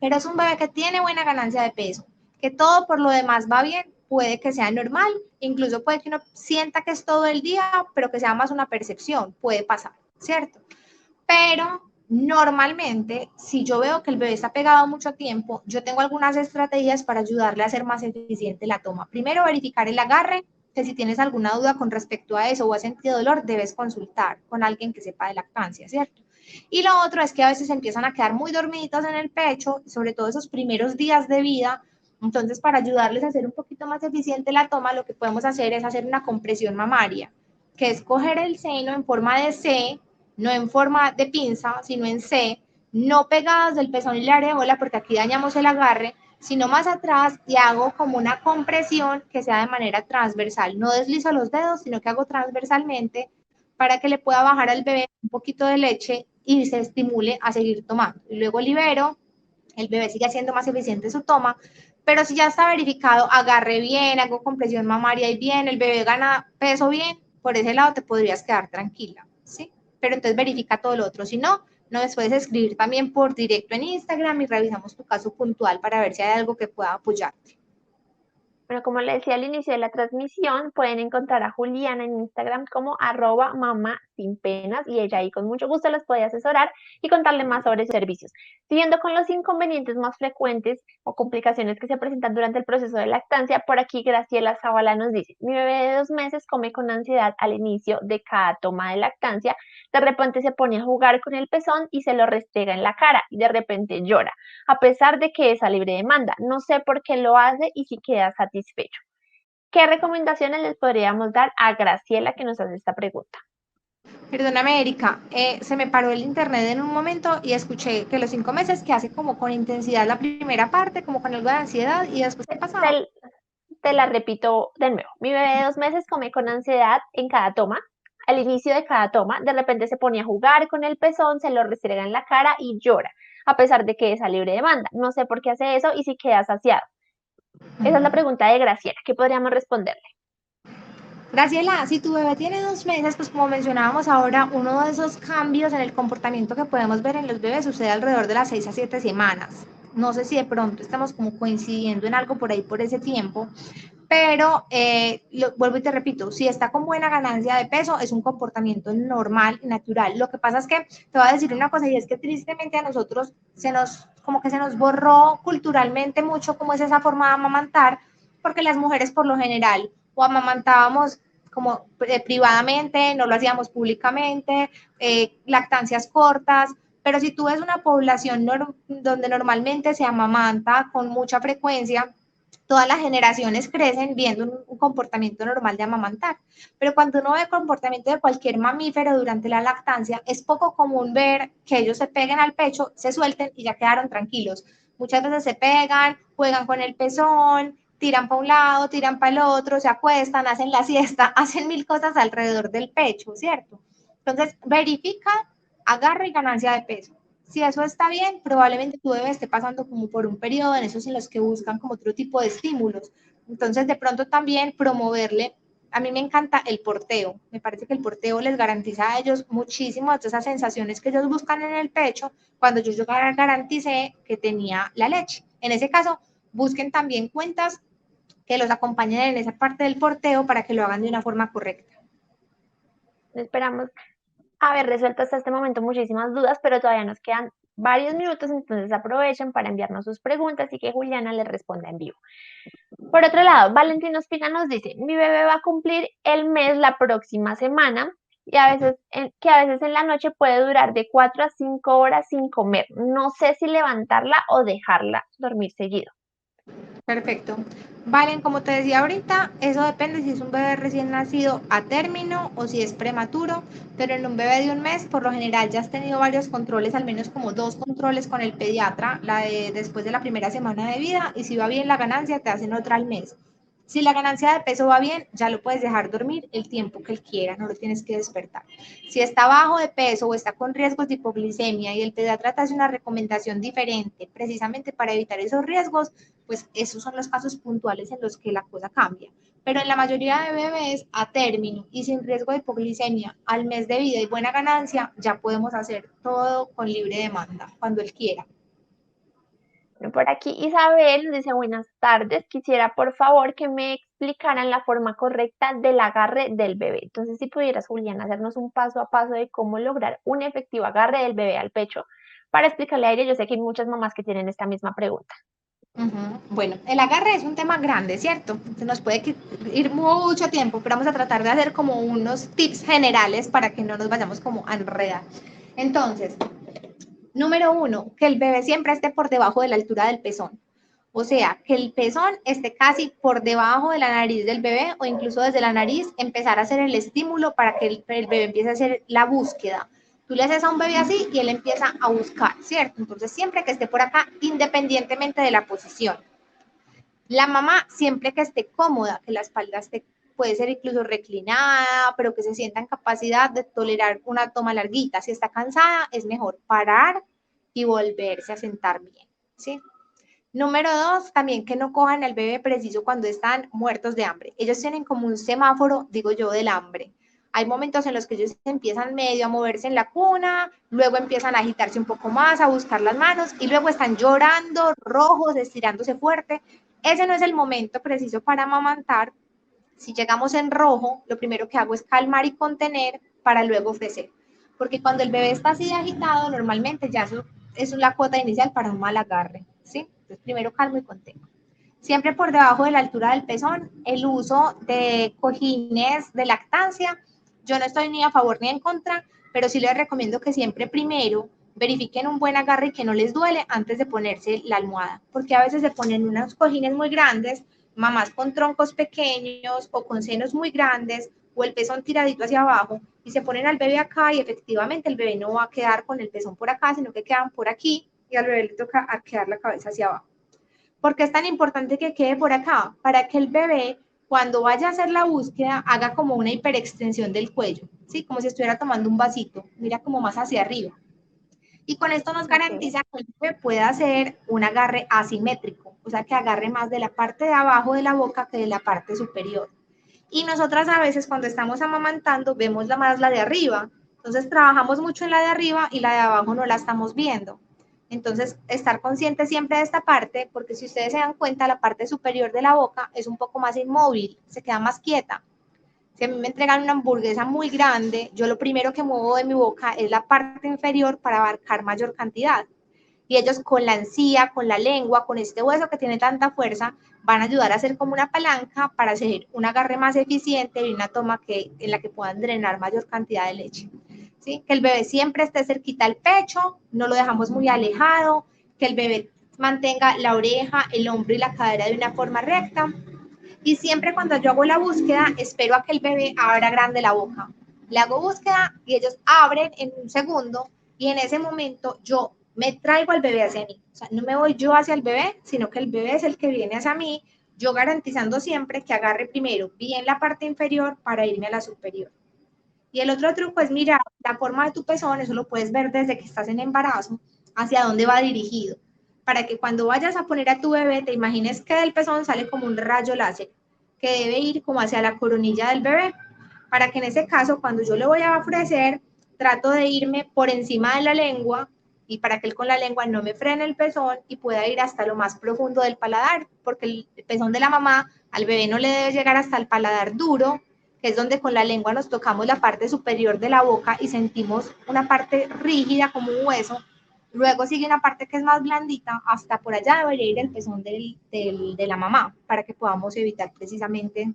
pero es un bebé que tiene buena ganancia de peso, que todo por lo demás va bien, puede que sea normal, incluso puede que uno sienta que es todo el día, pero que sea más una percepción, puede pasar, ¿cierto? Pero normalmente, si yo veo que el bebé está pegado mucho tiempo, yo tengo algunas estrategias para ayudarle a hacer más eficiente la toma. Primero, verificar el agarre, que si tienes alguna duda con respecto a eso o has sentido dolor, debes consultar con alguien que sepa de lactancia, ¿cierto? Y lo otro es que a veces empiezan a quedar muy dormiditos en el pecho, sobre todo esos primeros días de vida. Entonces, para ayudarles a hacer un poquito más eficiente la toma, lo que podemos hacer es hacer una compresión mamaria, que es coger el seno en forma de C, no en forma de pinza, sino en C, no pegadas del pezón y la areola, porque aquí dañamos el agarre, sino más atrás y hago como una compresión que sea de manera transversal. No deslizo los dedos, sino que hago transversalmente para que le pueda bajar al bebé un poquito de leche y se estimule a seguir tomando. Y luego libero, el bebé sigue haciendo más eficiente su toma, pero si ya está verificado, agarre bien, hago compresión mamaria y bien, el bebé gana peso bien, por ese lado te podrías quedar tranquila, ¿sí? Pero entonces verifica todo lo otro. Si no, nos puedes escribir también por directo en Instagram y revisamos tu caso puntual para ver si hay algo que pueda apoyarte. Bueno, como le decía al inicio de la transmisión, pueden encontrar a Juliana en Instagram como @mamá sin penas y ella ahí con mucho gusto les puede asesorar y contarle más sobre sus servicios. Siguiendo con los inconvenientes más frecuentes o complicaciones que se presentan durante el proceso de lactancia, por aquí Graciela Zavala nos dice, mi bebé de 2 meses come con ansiedad al inicio de cada toma de lactancia, de repente se pone a jugar con el pezón y se lo restrega en la cara y de repente llora a pesar de que es a libre demanda. No sé por qué lo hace y si queda satisfecho. ¿Qué recomendaciones les podríamos dar a Graciela que nos hace esta pregunta? Perdóname, Erika, se me paró el internet en un momento y escuché que los 5 meses que hace como con intensidad la primera parte, como con algo de ansiedad y después ¿qué pasaba? Te, te la repito de nuevo. Mi bebé de 2 meses come con ansiedad en cada toma. Al inicio de cada toma, de repente se pone a jugar con el pezón, se lo restrega en la cara y llora, a pesar de que es a libre demanda. No sé por qué hace eso y si queda saciado. Esa es la pregunta de Graciela. ¿Qué podríamos responderle? Graciela, si tu bebé tiene 2 meses, pues como mencionábamos ahora, uno de esos cambios en el comportamiento que podemos ver en los bebés sucede alrededor de las 6 a 7 semanas. No sé si de pronto estamos como coincidiendo en algo por ahí por ese tiempo, pero vuelvo y te repito, si está con buena ganancia de peso, es un comportamiento normal y natural. Lo que pasa es que te voy a decir una cosa y es que tristemente a nosotros como que se nos borró culturalmente mucho cómo es esa forma de amamantar, porque las mujeres por lo general o amamantábamos como privadamente, no lo hacíamos públicamente, lactancias cortas, pero si tú ves una población donde normalmente se amamanta con mucha frecuencia, todas las generaciones crecen viendo un comportamiento normal de amamantar. Pero cuando uno ve el comportamiento de cualquier mamífero durante la lactancia, es poco común ver que ellos se peguen al pecho, se suelten y ya quedaron tranquilos. Muchas veces se pegan, juegan con el pezón, tiran para un lado, tiran para el otro, se acuestan, hacen la siesta, hacen mil cosas alrededor del pecho, ¿cierto? Entonces, verifica agarre y ganancia de peso. Si eso está bien, probablemente tu bebé esté pasando como por un periodo en esos en los que buscan como otro tipo de estímulos. Entonces, de pronto también promoverle, a mí me encanta el porteo, me parece que el porteo les garantiza a ellos muchísimo de esas sensaciones que ellos buscan en el pecho cuando yo garanticé que tenía la leche. En ese caso, busquen también cuentas que los acompañen en esa parte del porteo para que lo hagan de una forma correcta. Esperamos haber resuelto hasta este momento muchísimas dudas, pero todavía nos quedan varios minutos, entonces aprovechen para enviarnos sus preguntas y que Juliana les responda en vivo. Por otro lado, Valentina Ospina nos dice, mi bebé va a cumplir el mes la próxima semana y a veces en la noche puede durar de 4 a 5 horas sin comer. No sé si levantarla o dejarla dormir seguido. Perfecto. Valen, como te decía ahorita, eso depende si es un bebé recién nacido a término o si es prematuro, pero en un bebé de un mes, por lo general ya has tenido varios controles, al menos como 2 controles con el pediatra, la de después de la primera semana de vida, y si va bien la ganancia, te hacen otra al mes. Si la ganancia de peso va bien, ya lo puedes dejar dormir el tiempo que él quiera, no lo tienes que despertar. Si está bajo de peso o está con riesgos de hipoglicemia y el pediatra te hace una recomendación diferente precisamente para evitar esos riesgos, pues esos son los casos puntuales en los que la cosa cambia. Pero en la mayoría de bebés a término y sin riesgo de hipoglicemia, al mes de vida y buena ganancia, ya podemos hacer todo con libre demanda, cuando él quiera. Por aquí Isabel nos dice buenas tardes. Quisiera por favor que me explicaran la forma correcta del agarre del bebé. Entonces, si pudieras, Julián, hacernos un paso a paso de cómo lograr un efectivo agarre del bebé al pecho para explicarle a ella. Yo sé que hay muchas mamás que tienen esta misma pregunta. Bueno, el agarre es un tema grande, ¿cierto? Se nos puede ir mucho tiempo, pero vamos a tratar de hacer como unos tips generales para que no nos vayamos como a enredar. Entonces, número uno, que el bebé siempre esté por debajo de la altura del pezón. O sea, que el pezón esté casi por debajo de la nariz del bebé o incluso desde la nariz empezar a hacer el estímulo para que el bebé empiece a hacer la búsqueda. Tú le haces a un bebé así y él empieza a buscar, ¿cierto? Entonces, siempre que esté por acá, independientemente de la posición. La mamá, siempre que esté cómoda, que la espalda esté, puede ser incluso reclinada, pero que se sienta en capacidad de tolerar una toma larguita. Si está cansada, es mejor parar y volverse a sentar bien, ¿sí? Número dos, también que no cojan al bebé preciso cuando están muertos de hambre. Ellos tienen como un semáforo, digo yo, del hambre. Hay momentos en los que ellos empiezan medio a moverse en la cuna, luego empiezan a agitarse un poco más, a buscar las manos y luego están llorando, rojos, estirándose fuerte. Ese no es el momento preciso para amamantar. Si llegamos en rojo, lo primero que hago es calmar y contener para luego ofrecer. Porque cuando el bebé está así de agitado, normalmente ya eso es la cuota inicial para un mal agarre, ¿sí? Entonces, primero calmo y contengo. Siempre por debajo de la altura del pezón, el uso de cojines de lactancia, yo no estoy ni a favor ni en contra, pero sí les recomiendo que siempre primero verifiquen un buen agarre y que no les duele antes de ponerse la almohada, porque a veces se ponen unos cojines muy grandes, mamás con troncos pequeños o con senos muy grandes o el pezón tiradito hacia abajo y se ponen al bebé acá y efectivamente el bebé no va a quedar con el pezón por acá, sino que quedan por aquí y al bebé le toca quedar la cabeza hacia abajo. ¿Por qué es tan importante que quede por acá? Para que el bebé, cuando vaya a hacer la búsqueda, haga como una hiperextensión del cuello, ¿sí? Como si estuviera tomando un vasito, mira como más hacia arriba. Y con esto nos Ok. garantiza que el bebé pueda hacer un agarre asimétrico, o sea, que agarre más de la parte de abajo de la boca que de la parte superior. Y nosotras a veces cuando estamos amamantando vemos más la de arriba, entonces trabajamos mucho en la de arriba y la de abajo no la estamos viendo. Entonces, estar consciente siempre de esta parte, porque si ustedes se dan cuenta, la parte superior de la boca es un poco más inmóvil, se queda más quieta. Si a mí me entregan una hamburguesa muy grande, yo lo primero que muevo de mi boca es la parte inferior para abarcar mayor cantidad. Y ellos con la encía, con la lengua, con este hueso que tiene tanta fuerza, van a ayudar a hacer como una palanca para hacer un agarre más eficiente y una toma en la que puedan drenar mayor cantidad de leche. ¿Sí? Que el bebé siempre esté cerquita al pecho, no lo dejamos muy alejado, que el bebé mantenga la oreja, el hombro y la cadera de una forma recta. Y siempre cuando yo hago la búsqueda, espero a que el bebé abra grande la boca. Le hago búsqueda y ellos abren en un segundo y en ese momento yo me traigo al bebé hacia mí. O sea, no me voy yo hacia el bebé, sino que el bebé es el que viene hacia mí, yo garantizando siempre que agarre primero bien la parte inferior para irme a la superior. Y el otro truco es mirar la forma de tu pezón, eso lo puedes ver desde que estás en embarazo, hacia dónde va dirigido, para que cuando vayas a poner a tu bebé, te imagines que del pezón sale como un rayo láser, que debe ir como hacia la coronilla del bebé, para que en ese caso, cuando yo le voy a ofrecer, trato de irme por encima de la lengua y para que él con la lengua no me frene el pezón y pueda ir hasta lo más profundo del paladar, porque el pezón de la mamá al bebé no le debe llegar hasta el paladar duro, que es donde con la lengua nos tocamos la parte superior de la boca y sentimos una parte rígida como un hueso. Luego sigue una parte que es más blandita, hasta por allá debería ir el pezón de la mamá para que podamos evitar precisamente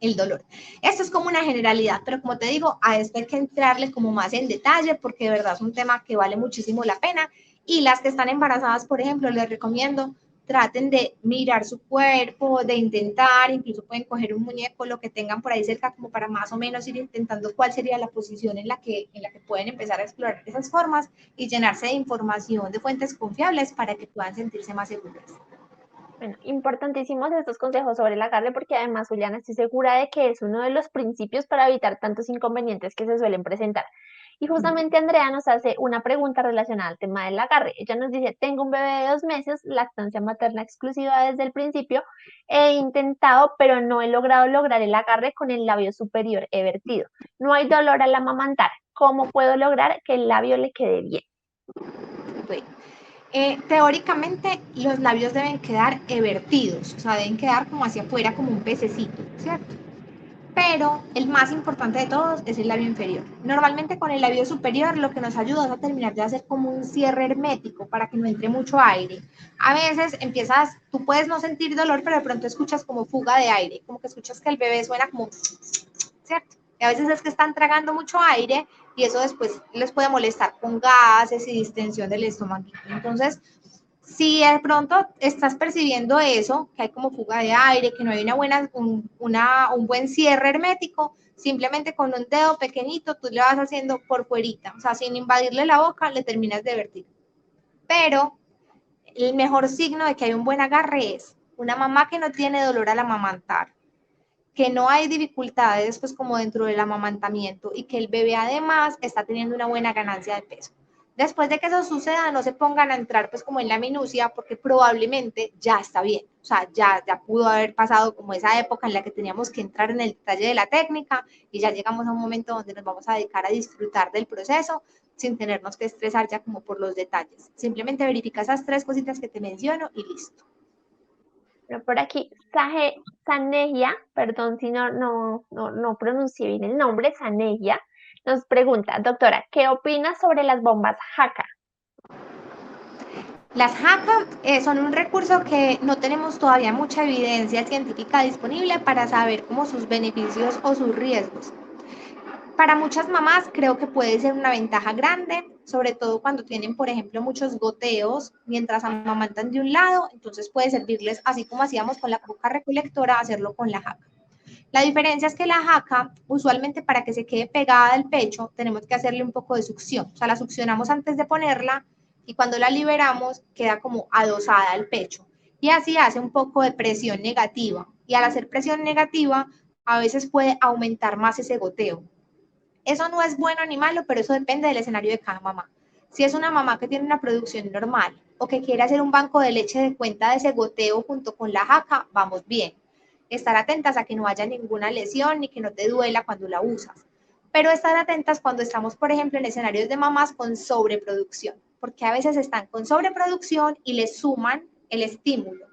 el dolor. Esto es como una generalidad, pero como te digo, a esto hay que entrarle como más en detalle porque de verdad es un tema que vale muchísimo la pena y las que están embarazadas, por ejemplo, les recomiendo traten de mirar su cuerpo, de intentar, incluso pueden coger un muñeco, lo que tengan por ahí cerca, como para más o menos ir intentando cuál sería la posición en la que pueden empezar a explorar esas formas y llenarse de información de fuentes confiables para que puedan sentirse más seguras. Bueno, importantísimos estos consejos sobre el agarre porque además, Juliana, estoy segura de que es uno de los principios para evitar tantos inconvenientes que se suelen presentar. Y justamente Andrea nos hace una pregunta relacionada al tema del agarre. Ella nos dice, tengo un bebé de 2 meses, lactancia materna exclusiva desde el principio, he intentado, pero no he logrado lograr el agarre con el labio superior, he vertido. No hay dolor al amamantar. ¿Cómo puedo lograr que el labio le quede bien? Bueno, teóricamente los labios deben quedar evertidos, o sea, deben quedar como hacia afuera, como un pececito, ¿cierto? Pero el más importante de todos es el labio inferior. Normalmente con el labio superior lo que nos ayuda es a terminar de hacer como un cierre hermético para que no entre mucho aire. A veces tú puedes no sentir dolor, pero de pronto escuchas como fuga de aire, como que escuchas que el bebé suena como, ¿cierto? Y a veces es que están tragando mucho aire y eso después les puede molestar con gases y distensión del estómago. Entonces, si de pronto estás percibiendo eso, que hay como fuga de aire, que no hay un buen cierre hermético, simplemente con un dedo pequeñito tú le vas haciendo por fuerita, o sea, sin invadirle la boca, le terminas de vertir. Pero el mejor signo de que hay un buen agarre es una mamá que no tiene dolor al amamantar, que no hay dificultades pues como dentro del amamantamiento y que el bebé además está teniendo una buena ganancia de peso. Después de que eso suceda, no se pongan a entrar pues como en la minucia porque probablemente ya está bien, o sea, ya pudo haber pasado como esa época en la que teníamos que entrar en el detalle de la técnica y ya llegamos a un momento donde nos vamos a dedicar a disfrutar del proceso sin tenernos que estresar ya como por los detalles. Simplemente verifica esas 3 cositas que te menciono y listo. Pero por aquí, Sanegia, perdón si no pronuncié bien el nombre, Sanegia, nos pregunta, doctora, ¿qué opina sobre las bombas Jaca? Las JACA son un recurso que no tenemos todavía mucha evidencia científica disponible para saber cómo sus beneficios o sus riesgos. Para muchas mamás creo que puede ser una ventaja grande, sobre todo cuando tienen, por ejemplo, muchos goteos mientras amamantan de un lado, entonces puede servirles, así como hacíamos con la coca recolectora, hacerlo con la jaca. La diferencia es que la jaca, usualmente para que se quede pegada al pecho, tenemos que hacerle un poco de succión, o sea, la succionamos antes de ponerla y cuando la liberamos queda como adosada al pecho y así hace un poco de presión negativa y al hacer presión negativa a veces puede aumentar más ese goteo. Eso no es bueno ni malo, pero eso depende del escenario de cada mamá. Si es una mamá que tiene una producción normal o que quiere hacer un banco de leche de cuenta de ese goteo junto con la jaca, vamos bien. Estar atentas a que no haya ninguna lesión ni que no te duela cuando la usas. Pero estar atentas cuando estamos, por ejemplo, en escenarios de mamás con sobreproducción, porque a veces están con sobreproducción y les suman el estímulo.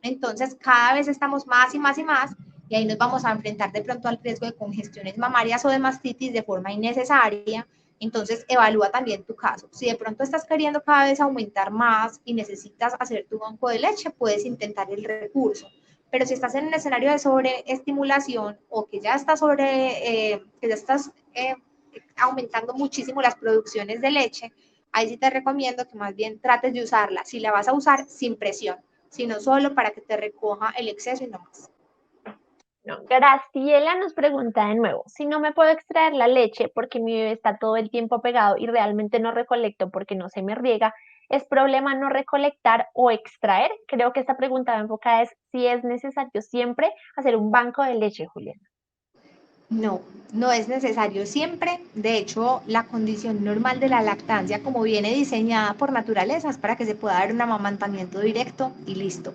Entonces, cada vez estamos más y más y más y ahí nos vamos a enfrentar de pronto al riesgo de congestiones mamarias o de mastitis de forma innecesaria. Entonces, evalúa también tu caso. Si de pronto estás queriendo cada vez aumentar más y necesitas hacer tu banco de leche, puedes intentar el recurso. Pero si estás en un escenario de sobreestimulación o que ya estás aumentando muchísimo las producciones de leche, ahí sí te recomiendo que más bien trates de usarla. Si la vas a usar sin presión, sino solo para que te recoja el exceso y no más. No, Graciela nos pregunta de nuevo, si no me puedo extraer la leche porque mi bebé está todo el tiempo pegado y realmente no recolecto porque no se me riega, ¿es problema no recolectar o extraer? Creo que esta pregunta enfocada es si es necesario siempre hacer un banco de leche, Juliana. No, no es necesario siempre. De hecho, la condición normal de la lactancia, como viene diseñada por naturaleza, es para que se pueda dar un amamantamiento directo y listo.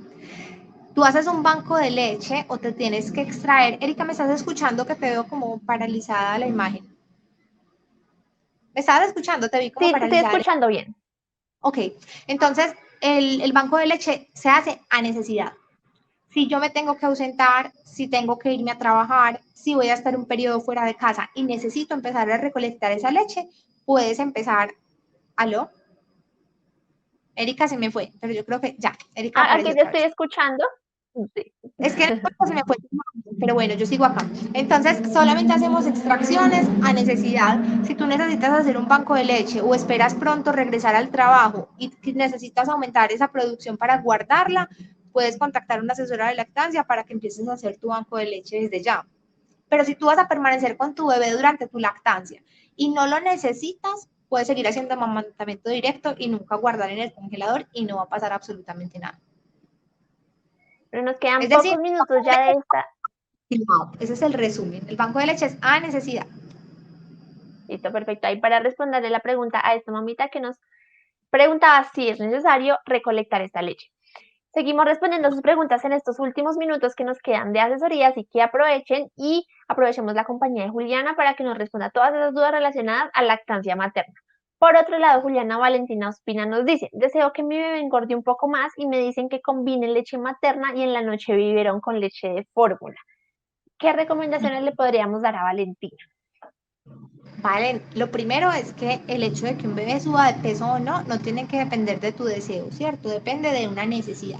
Tú haces un banco de leche o te tienes que extraer. Erika, ¿me estás escuchando? Que te veo como paralizada la imagen. ¿Me estabas escuchando? Te vi como Sí, te estoy paralizada. escuchando bien. Ok, entonces el banco de leche se hace a necesidad. Si yo me tengo que ausentar, si tengo que irme a trabajar, si voy a estar un periodo fuera de casa y necesito empezar a recolectar esa leche, puedes empezar. ¿Aló? Erika se me fue, pero yo creo que ya, Erika Aquí apareció te otra estoy vez. escuchando. Sí. Es que se me fue, pero bueno, yo sigo acá. Entonces, solamente hacemos extracciones a necesidad. Si tú necesitas hacer un banco de leche o esperas pronto regresar al trabajo y necesitas aumentar esa producción para guardarla, puedes contactar a una asesora de lactancia para que empieces a hacer tu banco de leche desde ya. Pero si tú vas a permanecer con tu bebé durante tu lactancia y no lo necesitas, puedes seguir haciendo amamantamiento directo y nunca guardar en el congelador y no va a pasar absolutamente nada. Pero nos quedan Es decir, pocos minutos ya de esta. ese es el resumen. El banco de leche es a necesidad. Listo, perfecto. Ahí para responderle la pregunta a esta mamita que nos preguntaba si es necesario recolectar esta leche. Seguimos respondiendo sus preguntas en estos últimos minutos que nos quedan de asesoría, así que aprovechen y aprovechemos la compañía de Juliana para que nos responda todas esas dudas relacionadas a lactancia materna. Por otro lado, Juliana Valentina Ospina nos dice, deseo que mi bebé engorde un poco más y me dicen que combine leche materna y en la noche biberón con leche de fórmula. ¿Qué recomendaciones le podríamos dar a Valentina? Vale, lo primero es que el hecho de que un bebé suba de peso o no, no tiene que depender de tu deseo, ¿cierto? Depende de una necesidad.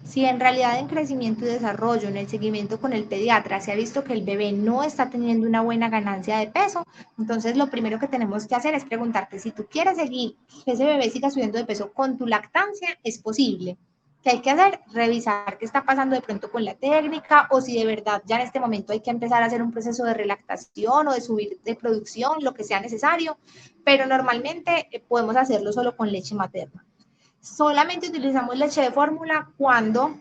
Si en realidad en crecimiento y desarrollo, en el seguimiento con el pediatra, se ha visto que el bebé no está teniendo una buena ganancia de peso, entonces lo primero que tenemos que hacer es preguntarte si tú quieres seguir, que ese bebé siga subiendo de peso con tu lactancia, es posible. ¿Qué hay que hacer? Revisar qué está pasando de pronto con la técnica o si de verdad ya en este momento hay que empezar a hacer un proceso de relactación o de subir de producción, lo que sea necesario, pero normalmente podemos hacerlo solo con leche materna. Solamente utilizamos leche de fórmula cuando,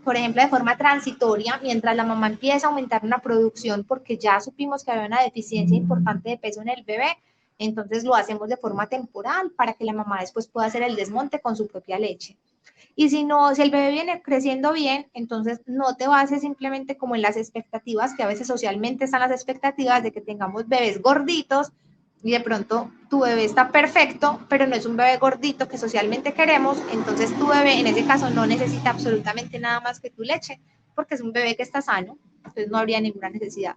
por ejemplo, de forma transitoria, mientras la mamá empieza a aumentar una producción porque ya supimos que había una deficiencia importante de peso en el bebé, entonces lo hacemos de forma temporal para que la mamá después pueda hacer el desmonte con su propia leche. Y si no, si el bebé viene creciendo bien, entonces no te bases simplemente como en las expectativas, que a veces socialmente están las expectativas de que tengamos bebés gorditos y de pronto tu bebé está perfecto, pero no es un bebé gordito que socialmente queremos, entonces tu bebé en ese caso no necesita absolutamente nada más que tu leche, porque es un bebé que está sano, entonces no habría ninguna necesidad.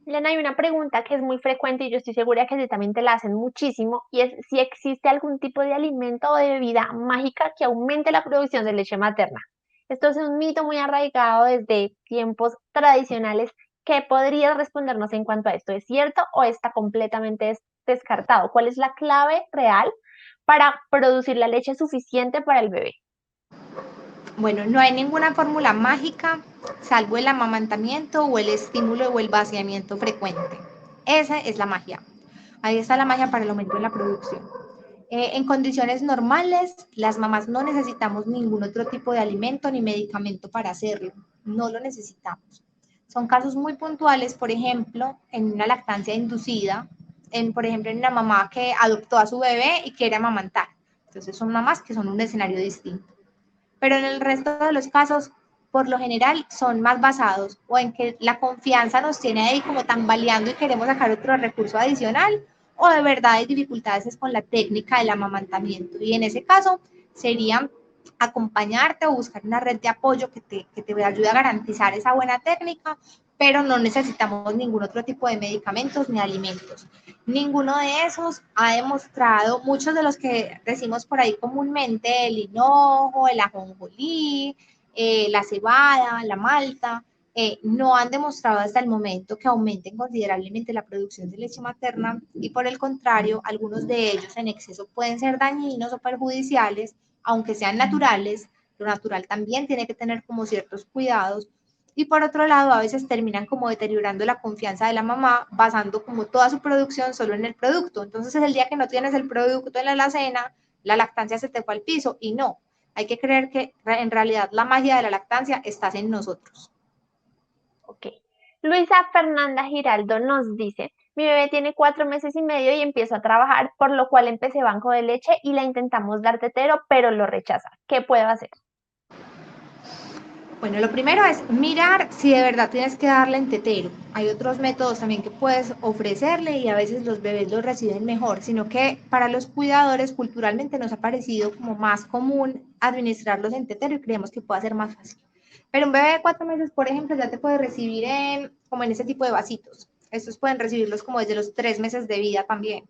Elena, hay una pregunta que es muy frecuente y yo estoy segura que a ti también te la hacen muchísimo y es si existe algún tipo de alimento o de bebida mágica que aumente la producción de leche materna. Esto es un mito muy arraigado desde tiempos tradicionales. ¿Qué podrías respondernos en cuanto a esto? ¿Es cierto o está completamente descartado? ¿Cuál es la clave real para producir la leche suficiente para el bebé? Bueno, no hay ninguna fórmula mágica, salvo el amamantamiento o el estímulo o el vaciamiento frecuente. Esa es la magia. Ahí está la magia para el aumento de la producción. En condiciones normales, las mamás no necesitamos ningún otro tipo de alimento ni medicamento para hacerlo. No lo necesitamos. Son casos muy puntuales, por ejemplo, en una lactancia inducida, por ejemplo, en una mamá que adoptó a su bebé y quiere amamantar. Entonces son mamás que son un escenario distinto. Pero en el resto de los casos, por lo general, son más basados o en que la confianza nos tiene ahí como tambaleando y queremos sacar otro recurso adicional, o de verdad hay dificultades con la técnica del amamantamiento. Y en ese caso sería acompañarte o buscar una red de apoyo que te ayude a garantizar esa buena técnica, pero no necesitamos ningún otro tipo de medicamentos ni alimentos. Ninguno de esos ha demostrado, muchos de los que decimos por ahí comúnmente, el hinojo, el ajonjolí, la cebada, la malta, no han demostrado hasta el momento que aumenten considerablemente la producción de leche materna y por el contrario, algunos de ellos en exceso pueden ser dañinos o perjudiciales, aunque sean naturales. Lo natural también tiene que tener como ciertos cuidados y por otro lado a veces terminan como deteriorando la confianza de la mamá basando como toda su producción solo en el producto. Entonces el día que no tienes el producto en la alacena, la lactancia se te fue al piso y no, hay que creer que en realidad la magia de la lactancia está en nosotros. Ok. Luisa Fernanda Giraldo nos dice, mi bebé tiene 4 meses y medio y empiezo a trabajar, por lo cual empecé banco de leche y la intentamos dar tetero, pero lo rechaza. ¿Qué puedo hacer? Bueno, lo primero es mirar si de verdad tienes que darle en tetero. Hay otros métodos también que puedes ofrecerle y a veces los bebés los reciben mejor, sino que para los cuidadores culturalmente nos ha parecido como más común administrarlos en tetero y creemos que puede ser más fácil. Pero un bebé de 4 meses, por ejemplo, ya te puede recibir como en ese tipo de vasitos. Estos pueden recibirlos como desde los 3 meses de vida también.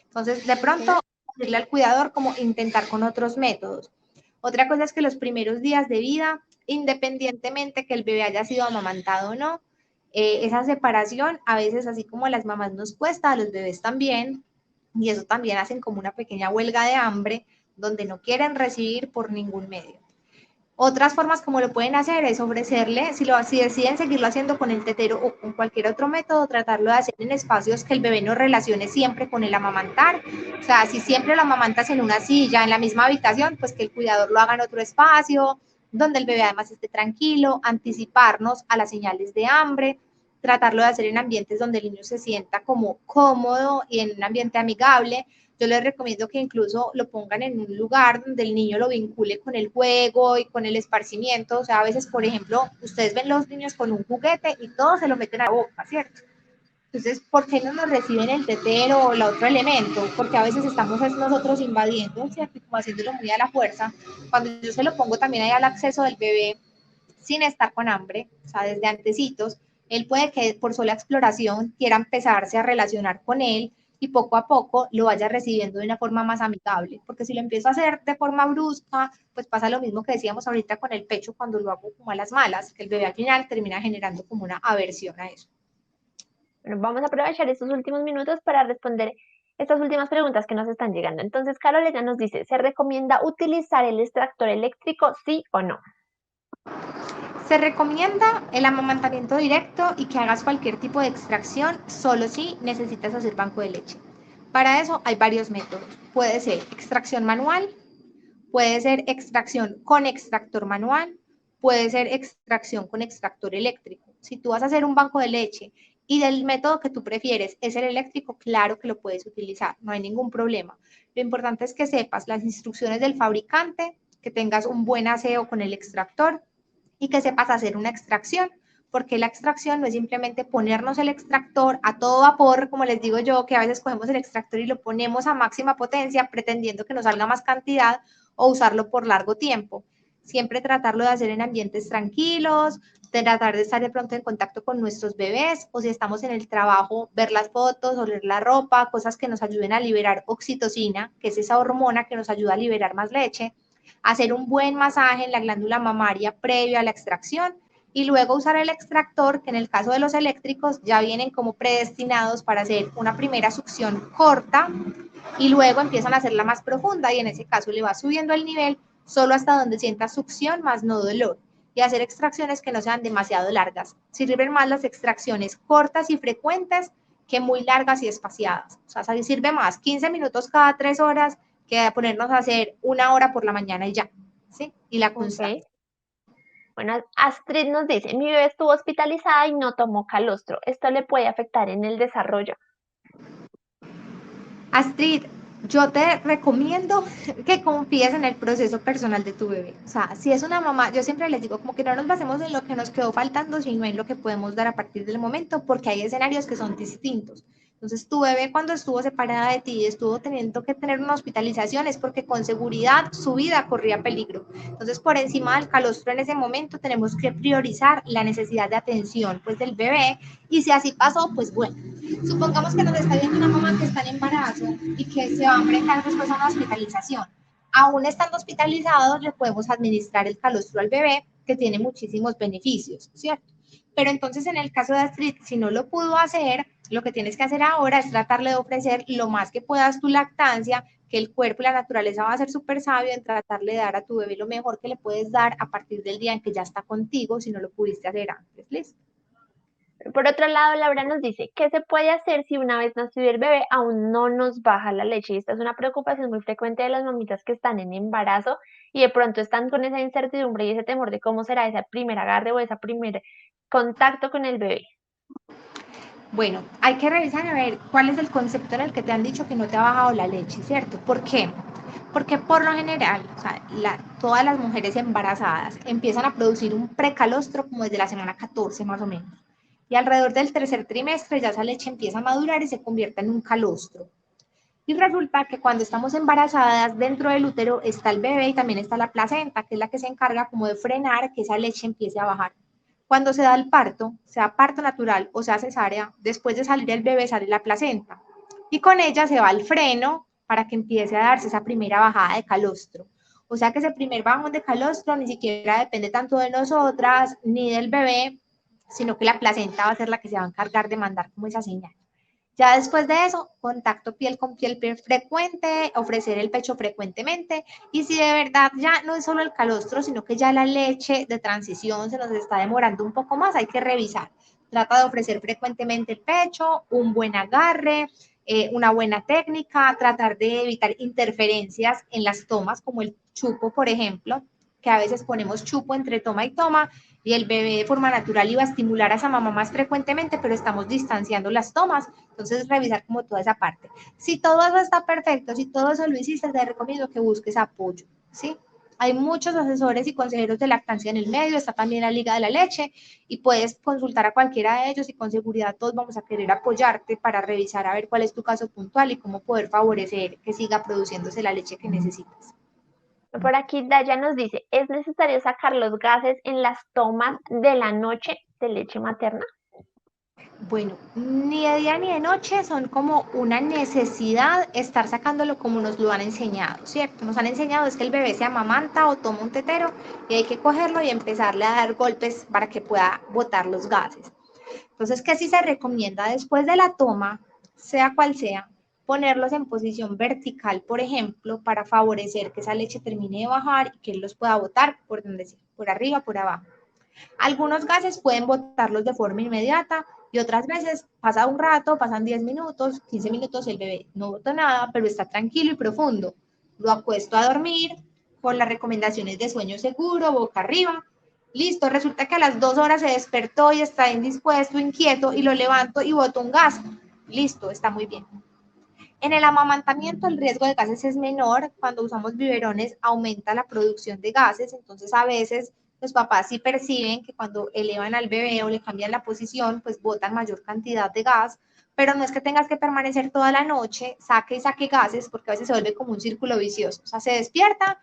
Entonces, de pronto, decirle al cuidador como intentar con otros métodos. Otra cosa es que los primeros días de vida, independientemente que el bebé haya sido amamantado o no, esa separación, a veces así como a las mamás nos cuesta, a los bebés también, y eso también hacen como una pequeña huelga de hambre, donde no quieren recibir por ningún medio. Otras formas como lo pueden hacer es ofrecerle, si deciden seguirlo haciendo con el tetero o con cualquier otro método, tratarlo de hacer en espacios que el bebé no relacione siempre con el amamantar. O sea, si siempre lo amamantas en una silla, en la misma habitación, pues que el cuidador lo haga en otro espacio, donde el bebé además esté tranquilo, anticiparnos a las señales de hambre, tratarlo de hacer en ambientes donde el niño se sienta como cómodo y en un ambiente amigable. Yo les recomiendo que incluso lo pongan en un lugar donde el niño lo vincule con el juego y con el esparcimiento. O sea, a veces, por ejemplo, ustedes ven los niños con un juguete y todos se lo meten a la boca, ¿cierto? Entonces, ¿por qué no nos reciben el tetero o el otro elemento? Porque a veces estamos nosotros invadiendo, ¿cierto? Y como haciéndolo muy a la fuerza. Cuando yo se lo pongo también ahí al acceso del bebé sin estar con hambre, o sea, desde antecitos, él puede que por sola exploración quiera empezarse a relacionar con él y poco a poco lo vaya recibiendo de una forma más amigable, porque si lo empiezo a hacer de forma brusca, pues pasa lo mismo que decíamos ahorita con el pecho cuando lo hago como a las malas, que el bebé al final termina generando como una aversión a eso. Bueno, vamos a aprovechar estos últimos minutos para responder estas últimas preguntas que nos están llegando. Entonces, Carolina nos dice, ¿se recomienda utilizar el extractor eléctrico, sí o no? Se recomienda el amamantamiento directo y que hagas cualquier tipo de extracción solo si necesitas hacer banco de leche. Para eso hay varios métodos. Puede ser extracción manual, puede ser extracción con extractor manual, puede ser extracción con extractor eléctrico. Si tú vas a hacer un banco de leche y del método que tú prefieres es el eléctrico, claro que lo puedes utilizar, no hay ningún problema. Lo importante es que sepas las instrucciones del fabricante, que tengas un buen aseo con el extractor y que sepas hacer una extracción, porque la extracción no es simplemente ponernos el extractor a todo vapor, como les digo yo, que a veces cogemos el extractor y lo ponemos a máxima potencia pretendiendo que nos salga más cantidad o usarlo por largo tiempo. Siempre tratarlo de hacer en ambientes tranquilos, de tratar de estar de pronto en contacto con nuestros bebés o si estamos en el trabajo, ver las fotos, oler la ropa, cosas que nos ayuden a liberar oxitocina, que es esa hormona que nos ayuda a liberar más leche, hacer un buen masaje en la glándula mamaria previo a la extracción y luego usar el extractor, que en el caso de los eléctricos ya vienen como predestinados para hacer una primera succión corta y luego empiezan a hacerla más profunda y en ese caso le va subiendo el nivel solo hasta donde sienta succión más no dolor y hacer extracciones que no sean demasiado largas. Sirven más las extracciones cortas y frecuentes que muy largas y espaciadas. O sea, sirve más 15 minutos cada 3 horas que ponernos a hacer 1 hora por la mañana y ya, ¿sí? Y la constancia. Ok. Bueno, Astrid nos dice, mi bebé estuvo hospitalizada y no tomó calostro. ¿Esto le puede afectar en el desarrollo? Astrid, yo te recomiendo que confíes en el proceso personal de tu bebé. O sea, si es una mamá, yo siempre les digo como que no nos basemos en lo que nos quedó faltando, sino en lo que podemos dar a partir del momento, porque hay escenarios que son distintos. Entonces, tu bebé cuando estuvo separada de ti y estuvo teniendo que tener una hospitalización es porque con seguridad su vida corría peligro. Entonces, por encima del calostro en ese momento tenemos que priorizar la necesidad de atención pues del bebé y si así pasó, pues bueno. Supongamos que nos está viendo una mamá que está en embarazo y que se va a enfrentar después a una hospitalización. Aún estando hospitalizados, le podemos administrar el calostro al bebé, que tiene muchísimos beneficios, ¿cierto? Pero entonces, en el caso de Astrid, si no lo pudo hacer, lo que tienes que hacer ahora es tratarle de ofrecer lo más que puedas tu lactancia, que el cuerpo y la naturaleza va a ser súper sabio en tratarle de dar a tu bebé lo mejor que le puedes dar a partir del día en que ya está contigo, si no lo pudiste hacer antes. ¿Listo? Por otro lado, Laura nos dice, ¿qué se puede hacer si una vez nacido el bebé aún no nos baja la leche? Y esta es una preocupación muy frecuente de las mamitas que están en embarazo y de pronto están con esa incertidumbre y ese temor de cómo será ese primer agarre o ese primer contacto con el bebé. Bueno, hay que revisar a ver cuál es el concepto en el que te han dicho que no te ha bajado la leche, ¿cierto? ¿Por qué? Porque por lo general, o sea, todas las mujeres embarazadas empiezan a producir un precalostro como desde la semana 14 más o menos. Y alrededor del tercer trimestre ya esa leche empieza a madurar y se convierte en un calostro. Y resulta que cuando estamos embarazadas, dentro del útero está el bebé y también está la placenta, que es la que se encarga como de frenar que esa leche empiece a bajar. Cuando se da el parto, sea parto natural o sea cesárea, después de salir el bebé sale la placenta. Y con ella se va el freno para que empiece a darse esa primera bajada de calostro. O sea que ese primer bajón de calostro ni siquiera depende tanto de nosotras ni del bebé, sino que la placenta va a ser la que se va a encargar de mandar como esa señal. Ya después de eso, contacto piel con piel frecuente, ofrecer el pecho frecuentemente, y si de verdad ya no es solo el calostro, sino que ya la leche de transición se nos está demorando un poco más, hay que revisar. Trata de ofrecer frecuentemente el pecho, un buen agarre, una buena técnica, tratar de evitar interferencias en las tomas, como el chupo, por ejemplo, que a veces ponemos chupo entre toma y toma, y el bebé de forma natural iba a estimular a esa mamá más frecuentemente, pero estamos distanciando las tomas. Entonces, revisar como toda esa parte. Si todo eso está perfecto, si todo eso lo hiciste, te recomiendo que busques apoyo, ¿sí? Hay muchos asesores y consejeros de lactancia en el medio, está también la Liga de la Leche, y puedes consultar a cualquiera de ellos, y con seguridad todos vamos a querer apoyarte para revisar a ver cuál es tu caso puntual y cómo poder favorecer que siga produciéndose la leche que necesitas. Por aquí Daya nos dice, ¿es necesario sacar los gases en las tomas de la noche de leche materna? Bueno, ni de día ni de noche, son como una necesidad estar sacándolo como nos lo han enseñado, ¿cierto? Nos han enseñado es que el bebé se amamanta o toma un tetero y hay que cogerlo y empezarle a dar golpes para que pueda botar los gases. Entonces, ¿qué sí se recomienda después de la toma, sea cual sea? Ponerlos en posición vertical, por ejemplo, para favorecer que esa leche termine de bajar y que él los pueda botar por donde sea, por arriba, por abajo. Algunos gases pueden botarlos de forma inmediata y otras veces pasa un rato, pasan 10 minutos, 15 minutos, el bebé no bota nada, pero está tranquilo y profundo. Lo acuesto a dormir con las recomendaciones de sueño seguro, boca arriba. Listo, resulta que a las 2 horas se despertó y está indispuesto, inquieto, y lo levanto y boto un gas. Listo, está muy bien. En el amamantamiento el riesgo de gases es menor. Cuando usamos biberones aumenta la producción de gases, entonces a veces los papás sí perciben que cuando elevan al bebé o le cambian la posición, pues botan mayor cantidad de gas, pero no es que tengas que permanecer toda la noche, saque y saque gases, porque a veces se vuelve como un círculo vicioso. O sea, se despierta,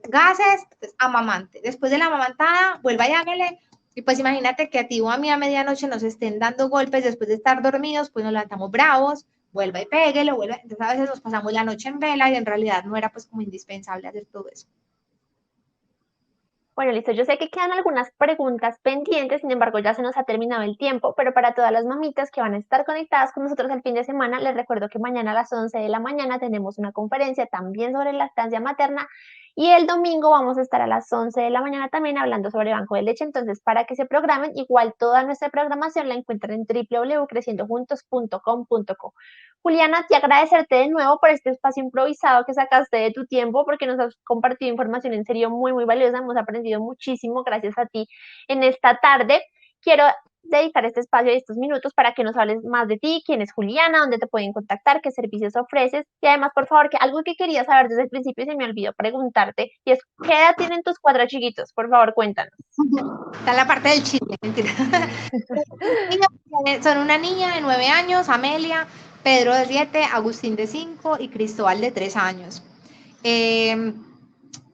gases, pues, amamante. Después de la amamantada, vuelva y hágale. Y pues imagínate que a ti o a mí a medianoche nos estén dando golpes después de estar dormidos, pues nos levantamos bravos, vuelva y péguelo, vuelva. Entonces a veces nos pasamos la noche en vela y en realidad no era pues como indispensable hacer todo eso. Bueno, listo. Yo sé que quedan algunas preguntas pendientes, sin embargo, ya se nos ha terminado el tiempo, pero para todas las mamitas que van a estar conectadas con nosotros el fin de semana, les recuerdo que mañana a las 11 de la mañana tenemos una conferencia también sobre lactancia materna, y el domingo vamos a estar a las 11 de la mañana también hablando sobre banco de leche. Entonces, para que se programen, igual toda nuestra programación la encuentran en www.creciendojuntos.com.co. Juliana, te agradecerte de nuevo por este espacio improvisado que sacaste de tu tiempo, porque nos has compartido información en serio muy, muy valiosa. Hemos aprendido muchísimo gracias a ti en esta tarde. Quiero dedicar este espacio y estos minutos para que nos hables más de ti, quién es Juliana, dónde te pueden contactar, qué servicios ofreces, y además, por favor, que algo que quería saber desde el principio y se me olvidó preguntarte, y es, ¿qué edad tienen tus cuatro chiquitos? Por favor, cuéntanos. Está la parte del chisme, mentira. Son una niña de 9 años, Amelia, Pedro de 7, Agustín de 5 y Cristóbal de 3 años. Eh,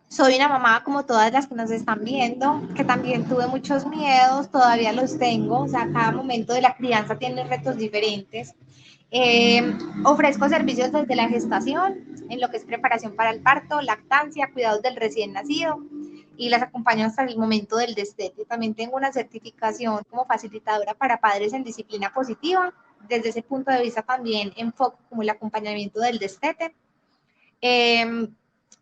Soy una mamá como todas las que nos están viendo, que también tuve muchos miedos, todavía los tengo, o sea, cada momento de la crianza tiene retos diferentes. Ofrezco servicios desde la gestación, en lo que es preparación para el parto, lactancia, cuidados del recién nacido, y las acompaño hasta el momento del destete. También tengo una certificación como facilitadora para padres en disciplina positiva. Desde ese punto de vista también enfoco como el acompañamiento del destete. Eh,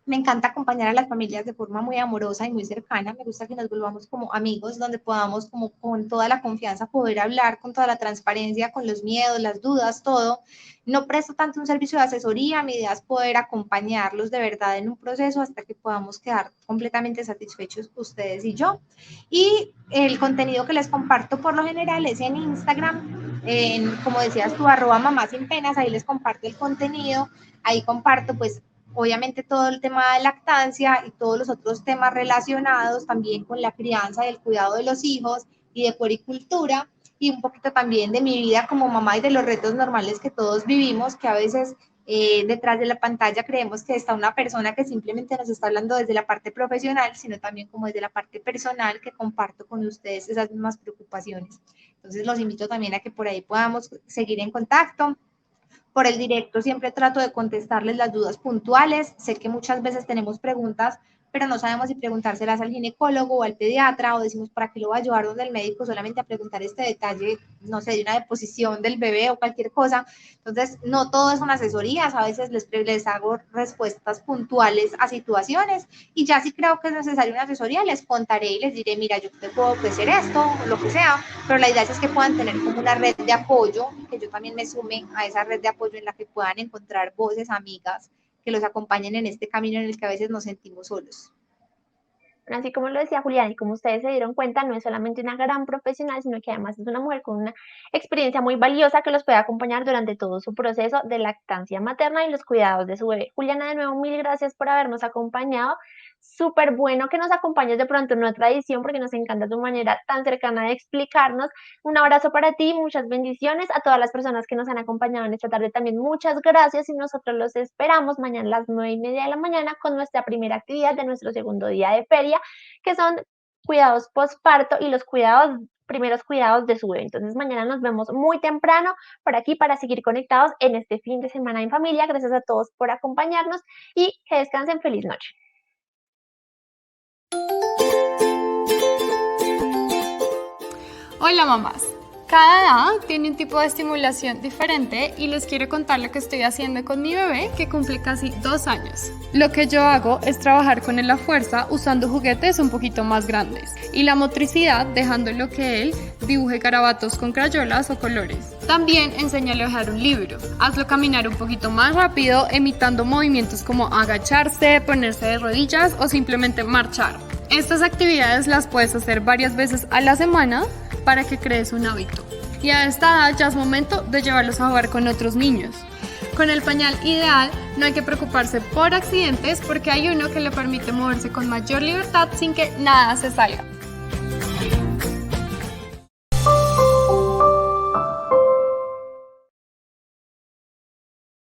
Me encanta acompañar a las familias de forma muy amorosa y muy cercana. Me gusta que nos volvamos como amigos, donde podamos como con toda la confianza poder hablar con toda la transparencia, con los miedos, las dudas, todo. No presto tanto un servicio de asesoría, mi idea es poder acompañarlos de verdad en un proceso hasta que podamos quedar completamente satisfechos ustedes y yo. Y el contenido que les comparto por lo general es en Instagram, como decías tú, @mamá sin penas, ahí les comparto el contenido, ahí comparto pues obviamente todo el tema de lactancia y todos los otros temas relacionados también con la crianza y el cuidado de los hijos y de puericultura, y un poquito también de mi vida como mamá y de los retos normales que todos vivimos, que a veces detrás de la pantalla creemos que está una persona que simplemente nos está hablando desde la parte profesional, sino también como desde la parte personal, que comparto con ustedes esas mismas preocupaciones. Entonces los invito también a que por ahí podamos seguir en contacto. Por el directo siempre trato de contestarles las dudas puntuales. Sé que muchas veces tenemos preguntas, pero no sabemos si preguntárselas al ginecólogo o al pediatra, o decimos, ¿para qué lo va a llevar donde el médico solamente a preguntar este detalle, no sé, de una deposición del bebé o cualquier cosa? Entonces, no todo son asesorías, a veces les hago respuestas puntuales a situaciones, y ya si creo que es necesaria una asesoría, les contaré y les diré, mira, yo te puedo ofrecer esto, o lo que sea, pero la idea es que puedan tener como una red de apoyo, que yo también me sume a esa red de apoyo en la que puedan encontrar voces amigas que los acompañen en este camino en el que a veces nos sentimos solos. Así como lo decía Julián, y como ustedes se dieron cuenta, no es solamente una gran profesional, sino que además es una mujer con una experiencia muy valiosa que los puede acompañar durante todo su proceso de lactancia materna y los cuidados de su bebé. Juliana, de nuevo, mil gracias por habernos acompañado. Súper bueno que nos acompañes de pronto en otra edición, porque nos encanta tu manera tan cercana de explicarnos. Un abrazo para ti, muchas bendiciones a todas las personas que nos han acompañado en esta tarde también. Muchas gracias, y nosotros los esperamos mañana a las 9:30 de la mañana con nuestra primera actividad de nuestro segundo día de feria, que son cuidados postparto y los primeros cuidados de su bebé. Entonces mañana nos vemos muy temprano por aquí para seguir conectados en este fin de semana en familia. Gracias a todos por acompañarnos y que descansen. Feliz noche. Hola mamás, cada edad tiene un tipo de estimulación diferente y les quiero contar lo que estoy haciendo con mi bebé que cumple casi 2 años. Lo que yo hago es trabajar con él la fuerza usando juguetes un poquito más grandes y la motricidad dejándolo que él dibuje garabatos con crayolas o colores. También enséñale a dejar un libro, hazlo caminar un poquito más rápido imitando movimientos como agacharse, ponerse de rodillas o simplemente marchar. Estas actividades las puedes hacer varias veces a la semana para que crees un hábito. Y a esta edad ya es momento de llevarlos a jugar con otros niños. Con el pañal ideal no hay que preocuparse por accidentes porque hay uno que le permite moverse con mayor libertad sin que nada se salga.